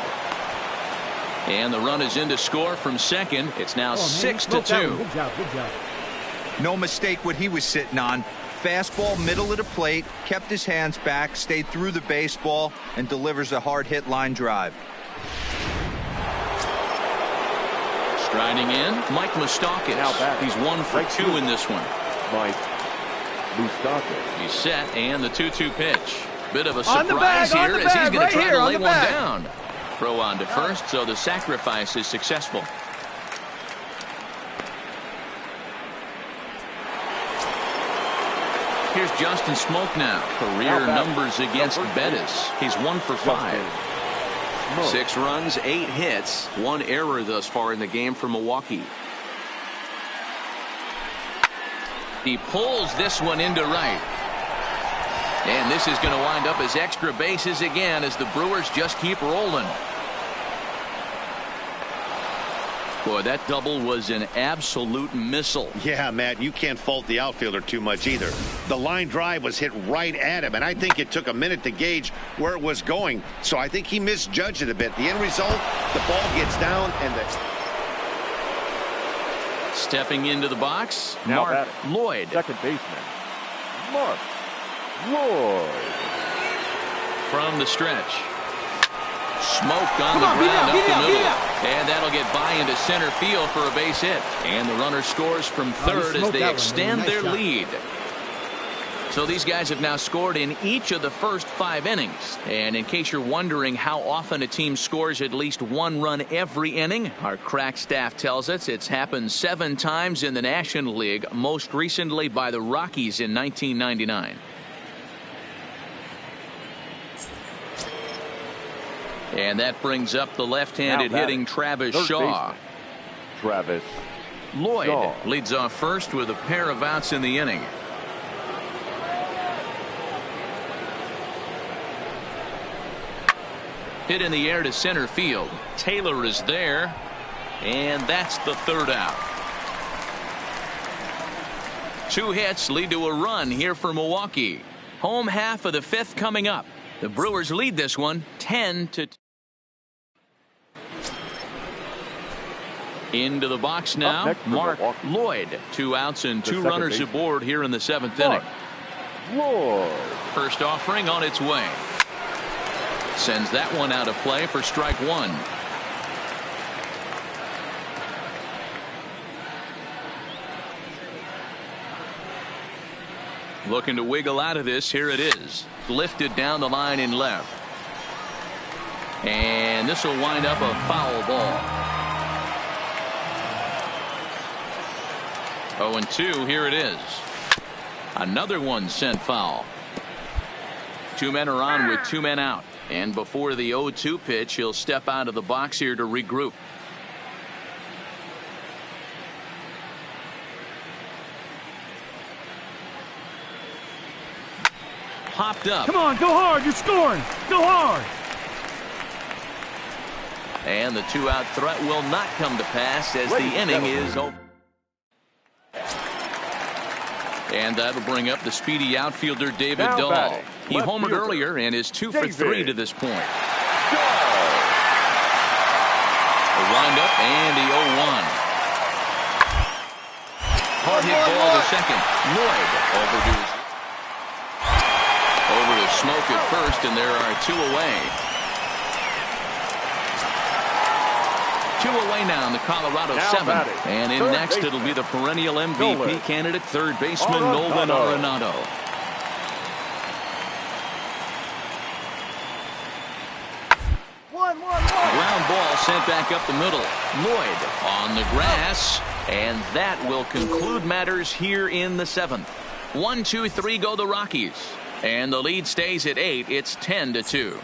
And the run is in to score from second. It's now 6-2. Good job, good job. No mistake what he was sitting on. Fastball, middle of the plate, kept his hands back, stayed through the baseball, and delivers a hard hit line drive. Striding in, Mike Moustakas. He's 1 for 2 in this one. Mike Moustakas. He's set, and the 2-2 pitch. Bit of a On the bag, surprise here as he's going to try to lay one bag. down. Throw on to first, so the sacrifice is successful. Here's Justin Smoke now. Career numbers against Bettis. He's 1 for 5. 6 runs, 8 hits, 1 error thus far in the game for Milwaukee. He pulls this one into right. And this is going to wind up as extra bases again as the Brewers just keep rolling. Boy, that double was an absolute missile. Yeah, Matt, you can't fault the outfielder too much either. The line drive was hit right at him, and I think it took a minute to gauge where it was going. So I think he misjudged it a bit. The end result, the ball gets down, and Stepping into the box, Now Mark batting. Lloyd. Second baseman, Mark Lloyd. From the stretch. Smoke on Come the on, beat ground it up out, the beat it middle. out. And that'll get by into center field for a base hit. And the runner scores from third as smoked they that one, extend man. Nice their shot. lead. So these guys have now scored in each of the first 5 innings. And in case you're wondering how often a team scores at least 1 run every inning, our crack staff tells us it's happened 7 times in the National League, most recently by the Rockies in 1999. And that brings up the left-handed Now batting. hitting Travis Third Shaw. baseman, Travis Lloyd Shaw. leads off first with a pair of outs in the inning. Hit in the air to center field. Taylor is there, and that's the 3rd out. 2 hits lead to a run here for Milwaukee. Home half of the 5th coming up. The Brewers lead this one 10-2. Into the box now, next for Mark Milwaukee. Lloyd. 2 outs and The 2 second runners baseman. aboard here in the 7th Mark inning. Lloyd. First offering on its way. Sends that one out of play for strike 1. Looking to wiggle out of this. Here it is. Lifted down the line in left. And this will wind up a foul ball. 0-2. Here it is. Another one sent foul. 2 men are on with 2 men out. And before the 0-2 pitch, he'll step out of the box here to regroup. Popped up. Come on, go hard. You're scoring. Go hard. And the 2-out threat will not come to pass as the inning is over. And that'll bring up the speedy outfielder David Now Dahl. batting, He left homered fielder, earlier and is 2 for David 3 to this point. Dahl. A windup and the 0-1. Hard hit ball to second. Lloyd over to Smoke at first, and there are 2 away. 2 away now in the Colorado Now 7th. batting, And in third next baseman, it'll be the perennial MVP Nolan candidate, third baseman Nolan Arenado. Ground ball sent back up the middle. Lloyd on the grass, and that will conclude matters here in the 7th. 1-2-3 go the Rockies, and the lead stays at 8. It's 10-2.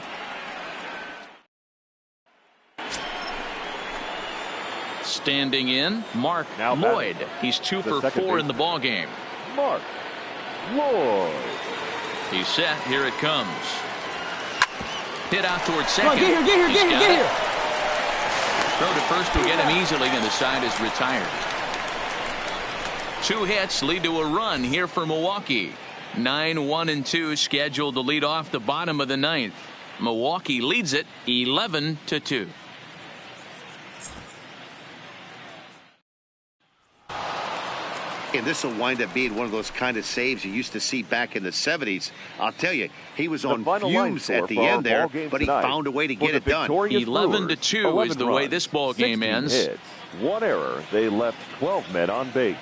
Standing in, Mark Now Lloyd. batting, He's 2 the for second 4 in the baseman, ball game. Mark Lloyd. He's set. Here it comes. Hit out towards Come on, second. get here. He's got it. Throw to first will get him easily, and the side is retired. 2 hits lead to a run here for Milwaukee. 9-1-2 scheduled to lead off the bottom of the 9th. Milwaukee leads it 11-2. And this will wind up being one of those kind of saves you used to see back in the 70s. I'll tell you, he was on fumes at the end there, but he found a way to get it done. 11-2 is the way this ball game ends. Hits, 1 error. They left 12 men on base.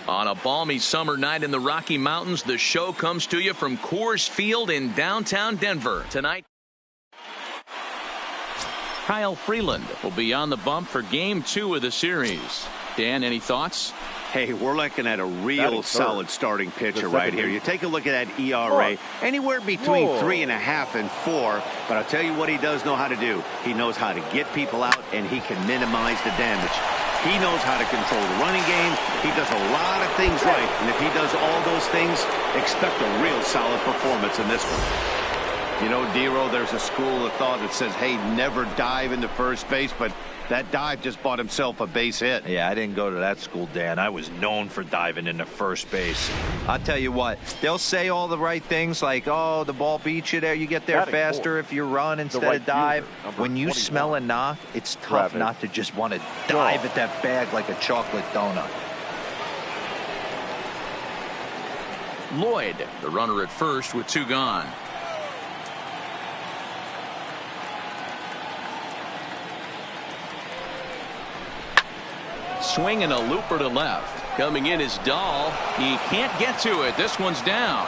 On a balmy summer night in the Rocky Mountains, the show comes to you from Coors Field in downtown Denver. Tonight, Kyle Freeland will be on the bump for Game 2 of the series. Dan, any thoughts? Hey, we're looking at a real solid starting pitcher right here. You take a look at that ERA, anywhere between 3.5 and 4. But I'll tell you what he does know how to do. He knows how to get people out, and he can minimize the damage. He knows how to control the running game. He does a lot of things right. And if he does all those things, expect a real solid performance in this one. You know, Dero, there's a school of thought that says, hey, never dive into first base, but that dive just bought himself a base hit. Yeah, I didn't go to that school, Dan. I was known for diving into first base. I'll tell you what, they'll say all the right things like, oh, the ball beats you there. You get there faster if you run instead of dive. When you smell a knock, it's tough not to just want to dive at that bag like a chocolate donut. Lloyd, the runner at first with 2 gone. Swing and a looper to left. Coming in is Dahl. He can't get to it. This one's down.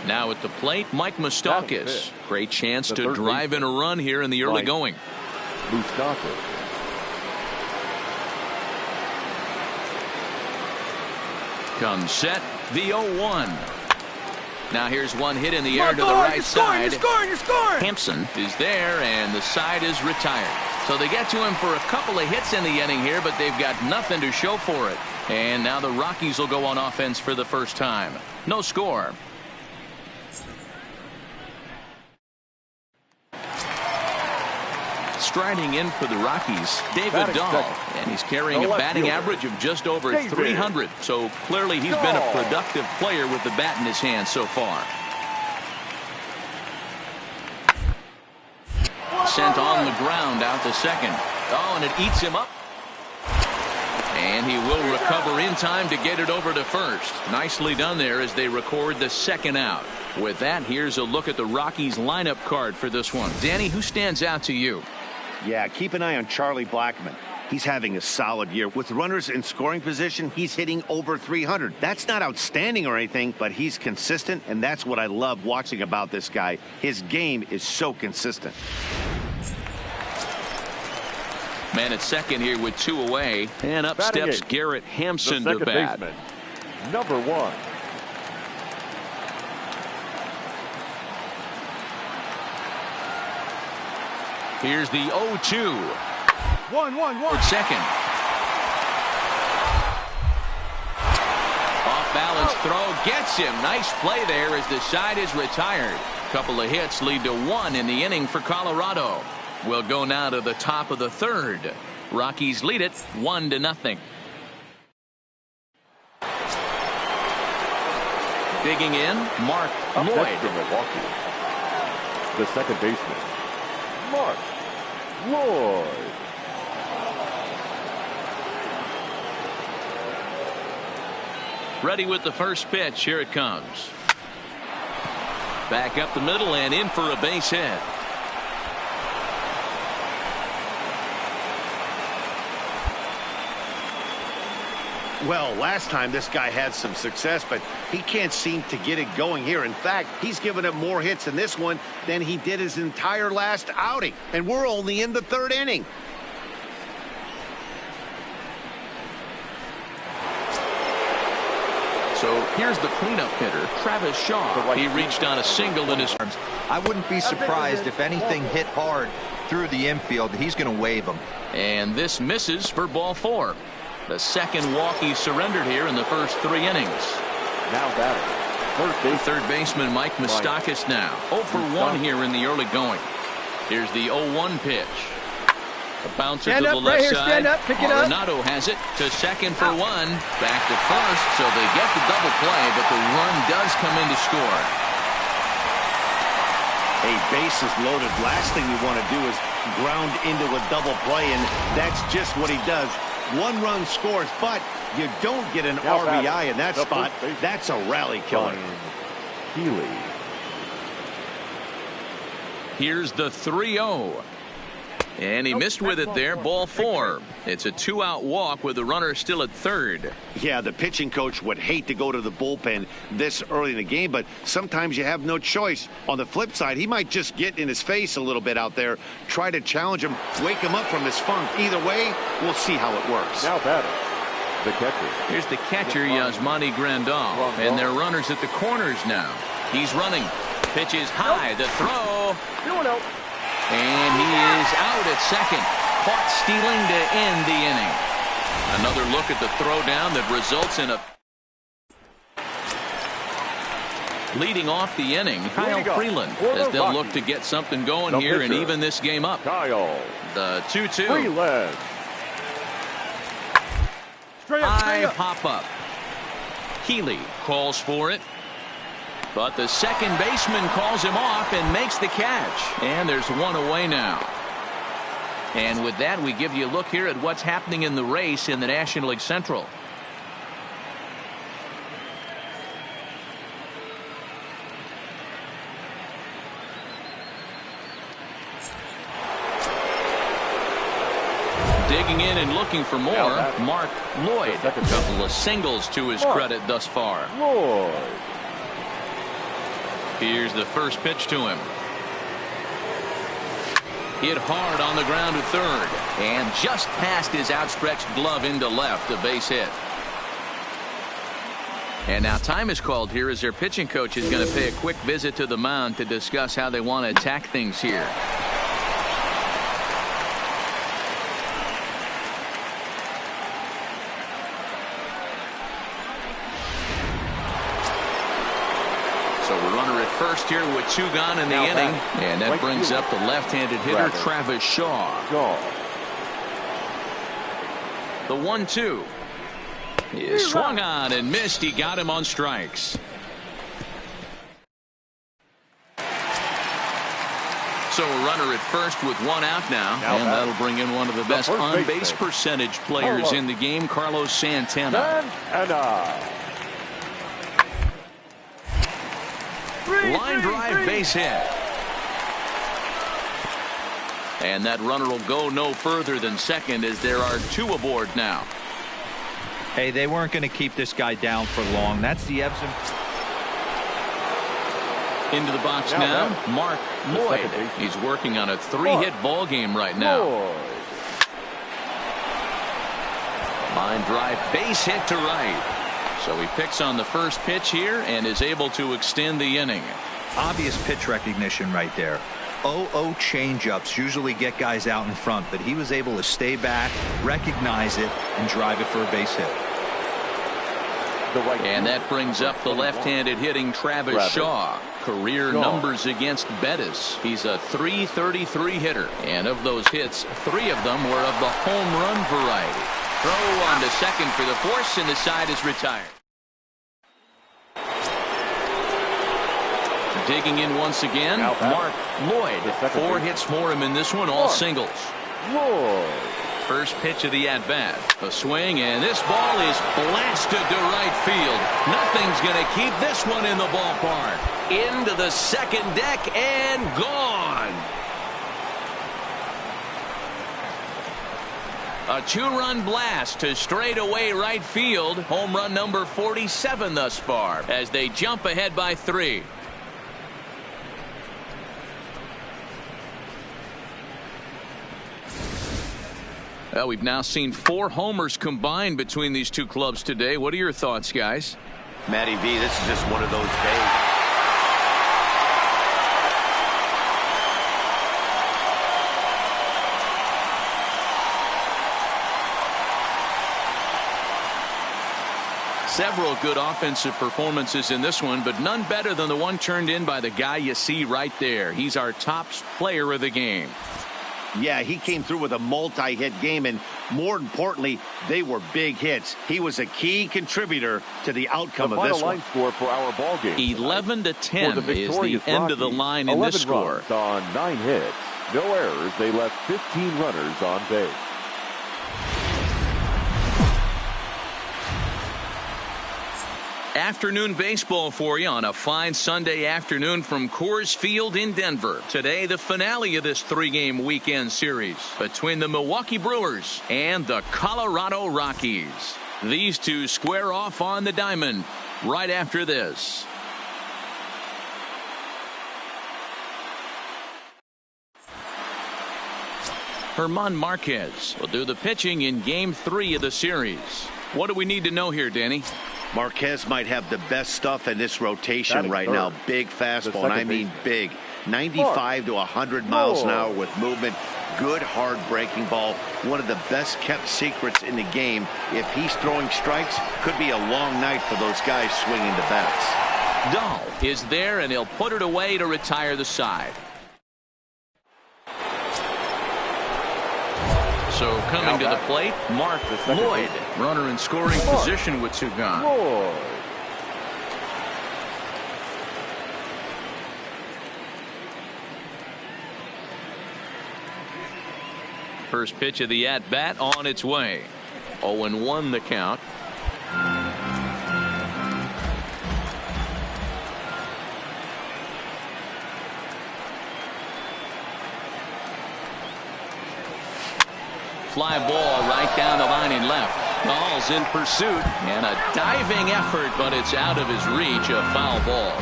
Now at the plate, Mike Moustakas. Great chance to drive in a run here in the early going. Moustakas. Comes set, the 0-1. Now here's one hit in the air to the right side. You're scoring. Hampson is there, and the side is retired. So they get to him for a couple of hits in the inning here, but they've got nothing to show for it. And now the Rockies will go on offense for the first time. No score. Striding in for the Rockies, David Dahl, and he's carrying a batting average of just over 300. So clearly he's been a productive player with the bat in his hand so far. Sent on the ground out to second. Oh, and it eats him up. And he will recover in time to get it over to first. Nicely done there as they record the second out. With that, here's a look at the Rockies lineup card for this one. Danny, who stands out to you? Yeah, keep an eye on Charlie Blackmon. He's having a solid year. With runners in scoring position, he's hitting over 300. That's not outstanding or anything, but he's consistent, and that's what I love watching about this guy. His game is so consistent. Man at second here with 2 away. And up steps Garrett Hampson to bat. Baseman, number 1. Here's the 0-2. 1-1-1. Second. Off balance throw gets him. Nice play there as the side is retired. Couple of hits lead to 1 in the inning for Colorado. We'll go now to the top of the third. Rockies lead it 1-0. Digging in, Mark Lloyd. Next to Milwaukee, the second baseman, Mark Lloyd. Ready with the first pitch. Here it comes. Back up the middle and in for a base hit. Well, last time this guy had some success, but he can't seem to get it going here. In fact, he's given up more hits in this one than he did his entire last outing. And we're only in the 3rd inning. So here's the cleanup hitter, Travis Shaw. He reached on a single in his arms. I wouldn't be surprised if anything hit hard through the infield. He's going to wave them. And this misses for ball 4. The second walk he surrendered here in the first 3 innings. Now batting, Third baseman Mike Moustakas now 0 for 1 here in the early going. Here's the 0-1 pitch. A bouncer to the left side. Arenado has it to second for 1. Back to first, so they get the double play, but the run does come in to score. A base is loaded. Last thing you want to do is ground into a double play, and that's just what he does. 1 run scores, but you don't get an RBI in that spot. That's a rally killer. Healy. Here's the 3-0. And he missed with it there. Ball 4. It's a 2-out walk with the runner still at third. Yeah, the pitching coach would hate to go to the bullpen this early in the game, but sometimes you have no choice. On the flip side, he might just get in his face a little bit out there, try to challenge him, wake him up from his funk. Either way, we'll see how it works. Now batting, the catcher. Here's the catcher, Yasmani Grandal. And their runners at the corners now. He's running. Pitches high. The throw. And he is out at second. Caught stealing to end the inning. Another look at the throwdown that results in a... Leading off the inning, Kyle Freeland, as they'll look to get something going here and even this game up. Kyle. The 2-2. Freeland. High pop up. Healy calls for it. But the second baseman calls him off and makes the catch. And there's 1 away now. And with that, we give you a look here at what's happening in the race in the National League Central. Digging in and looking for more, Mark Lloyd. A couple of singles to his credit thus far. Lloyd. Here's the first pitch to him. Hit hard on the ground to third. And just past his outstretched glove into left, a base hit. And now time is called here as their pitching coach is going to pay a quick visit to the mound to discuss how they want to attack things here. First here with 2 gone in the inning, and that brings up the left-handed hitter Travis Shaw. The 1-2 is swung on and missed. He got him on strikes. So a runner at first with 1 out now, and that'll bring in one of the best on-base percentage players in the game, Carlos Santana. Line drive base hit. And that runner will go no further than second as there are 2 aboard now. Hey, they weren't going to keep this guy down for long. That's the ebbs and... Into the box now, Mark Lloyd. He's working on a 3-hit ball game right now. Line drive, base hit to right. So he picks on the first pitch here and is able to extend the inning. Obvious pitch recognition right there. 0-0 changeups usually get guys out in front, but he was able to stay back, recognize it, and drive it for a base hit. And that brings up the left-handed hitting Travis Shaw. Career numbers against Bettis. He's a .333 hitter. And of those hits, 3 of them were of the home run variety. Throw on to second for the force, and the side is retired. Digging in once again, Mark Lloyd. 4 hits for him in this one, all singles. First pitch of the at-bat. A swing, and this ball is blasted to right field. Nothing's going to keep this one in the ballpark. Into the second deck and gone. A 2-run blast to straightaway right field. Home run number 47 thus far as they jump ahead by 3. Well, we've now seen 4 homers combined between these 2 clubs today. What are your thoughts, guys? Matty V, this is just one of those days. Several good offensive performances in this one, but none better than the one turned in by the guy you see right there. He's our top player of the game. Yeah, he came through with a multi-hit game, and more importantly, they were big hits. He was a key contributor to the outcome of this one. The final line score for our ball game 11-10 is the end of the line in this score. 11 runs on 9 hits. No errors. They left 15 runners on base. Afternoon baseball for you on a fine Sunday afternoon from Coors Field in Denver. Today, the finale of this 3-game weekend series between the Milwaukee Brewers and the Colorado Rockies. These 2 square off on the diamond right after this. German Marquez will do the pitching in Game 3 of the series. What do we need to know here, Danny? Marquez might have the best stuff in this rotation right now. Big fastball, and I mean big. 95 to 100 miles an hour with movement. Good hard breaking ball. One of the best kept secrets in the game. If he's throwing strikes, could be a long night for those guys swinging the bats. Dahl is there, and he'll put it away to retire the side. So coming to the plate, Mark Lloyd. Runner in scoring position with 2 gone. First pitch of the at-bat on its way. 0-1 the count. Fly ball right down the line in left. Dahl's in pursuit, and a diving effort, but it's out of his reach. A foul ball.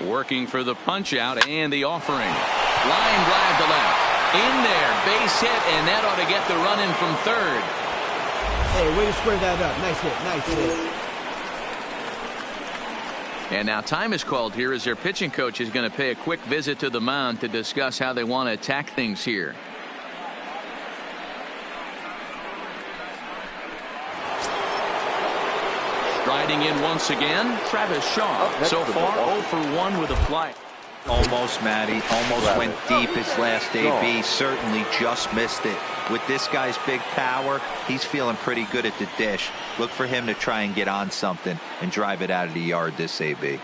Working for the punch out and the offering. Line drive to left. In there, base hit, and that ought to get the run in from third. Hey, way to square that up. Nice hit, nice hit. And now time is called here as their pitching coach is going to pay a quick visit to the mound to discuss how they want to attack things here. Striding in once again, Travis Shaw. So far, 0 for 1 with a fly. Almost, Matty. Almost went deep his last AB. Certainly just missed it. With this guy's big power, he's feeling pretty good at the dish. Look for him to try and get on something and drive it out of the yard this AB.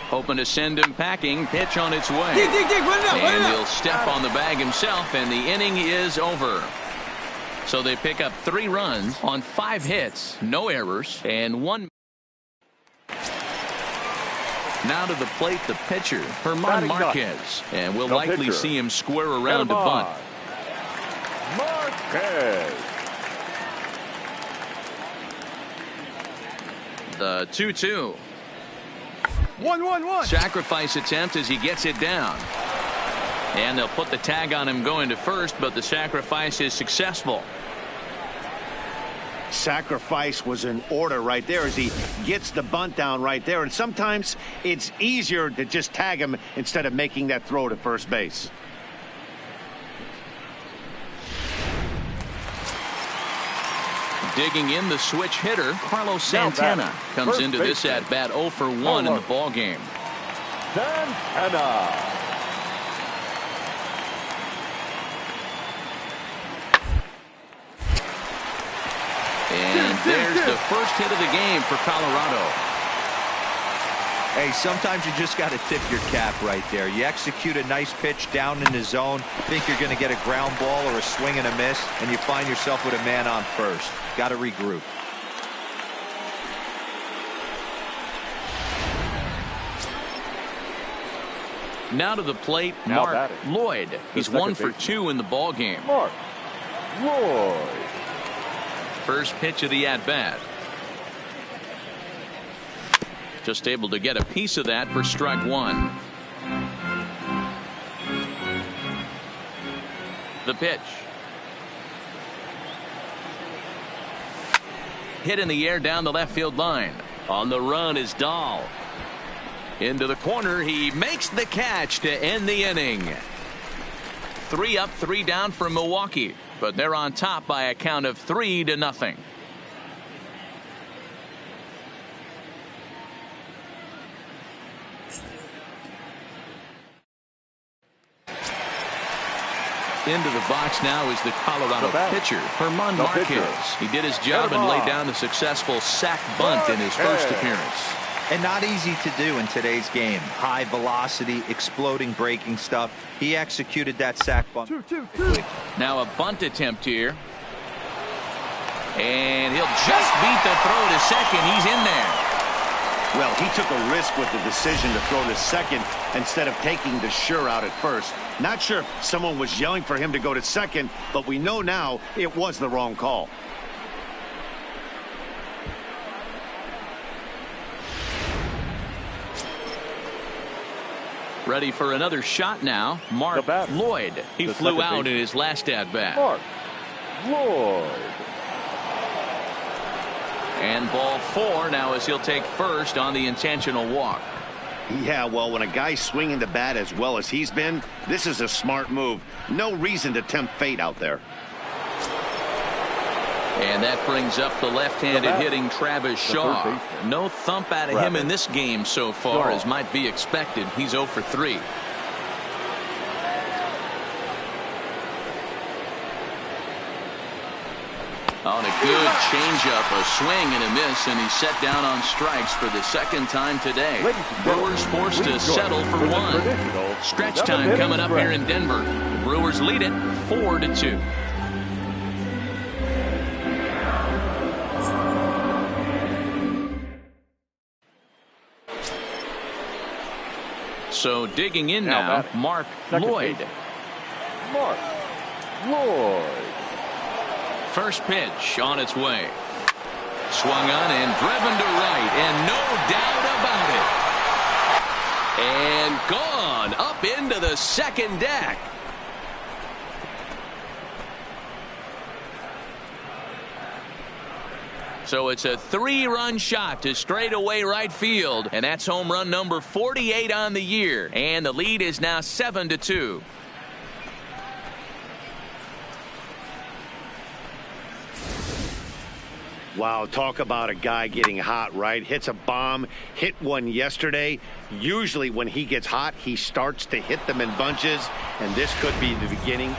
Hoping to send him packing. Pitch on its way. Dig, run it up, and he'll step on the bag himself, and the inning is over. So they pick up 3 runs on 5 hits, no errors, and 1. Now to the plate, the pitcher, Herman Marquez. And we'll likely see him square around to bunt. Marquez. The 2-2. 1-1-1. Sacrifice attempt as he gets it down. And they'll put the tag on him going to first, but the sacrifice is successful. Sacrifice was in order right there as he gets the bunt down right there. And sometimes it's easier to just tag him instead of making that throw to first base. Digging in, the switch hitter, Carlos Santana, comes into this at-bat 0 for 1 in the ballgame. Santana. And there's the first hit of the game for Colorado. Hey, sometimes you just got to tip your cap right there. You execute a nice pitch down in the zone, think you're going to get a ground ball or a swing and a miss, and you find yourself with a man on first. Got to regroup. Now to the plate, Mark Lloyd. He's 1 for 2 in the ballgame. Mark Lloyd. First pitch of the at-bat. Just able to get a piece of that for strike 1. The pitch. Hit in the air down the left field line. On the run is Dahl. Into the corner, he makes the catch to end the inning. 3 up, 3 down for Milwaukee, but they're on top by a count of 3-0. Into the box now is the Colorado pitcher, Herman Marquez. He did his job and laid down a successful sac bunt in his first appearance. And not easy to do in today's game. High velocity, exploding breaking stuff. He executed that sac bunt. Now a bunt attempt here. And he'll just beat the throw to second. He's in there. Well, he took a risk with the decision to throw to second instead of taking the sure out at first. Not sure if someone was yelling for him to go to second, but we know now it was the wrong call. Ready for another shot now. Mark Lloyd. He flew out in his last at-bat. Mark Lloyd. And ball 4 now as he'll take first on the intentional walk. Yeah, well, when a guy's swinging the bat as well as he's been, this is a smart move. No reason to tempt fate out there. And that brings up the left-handed hitting Travis Shaw. No thump out of him in this game so far as might be expected. He's 0 for 3. On a good changeup, a swing and a miss, and he's set down on strikes for the second time today. Brewers forced to settle for 1. Stretch time coming up here in Denver. The Brewers lead it 4-2. So digging in now, Mark Lloyd. Mark Lloyd. First pitch on its way. Swung on and driven to right, and no doubt about it. And gone up into the second deck. So it's a 3-run shot to straightaway right field, and that's home run number 48 on the year. And the lead is now 7-2. Wow, talk about a guy getting hot, right? Hits a bomb, hit one yesterday. Usually when he gets hot, he starts to hit them in bunches, and this could be the beginning.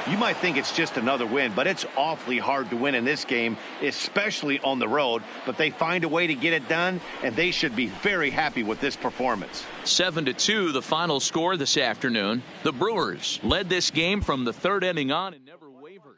You might think it's just another win, but it's awfully hard to win in this game, especially on the road. But they find a way to get it done, and they should be very happy with this performance. 7-2, the final score this afternoon. The Brewers led this game from the third inning on and never wavered.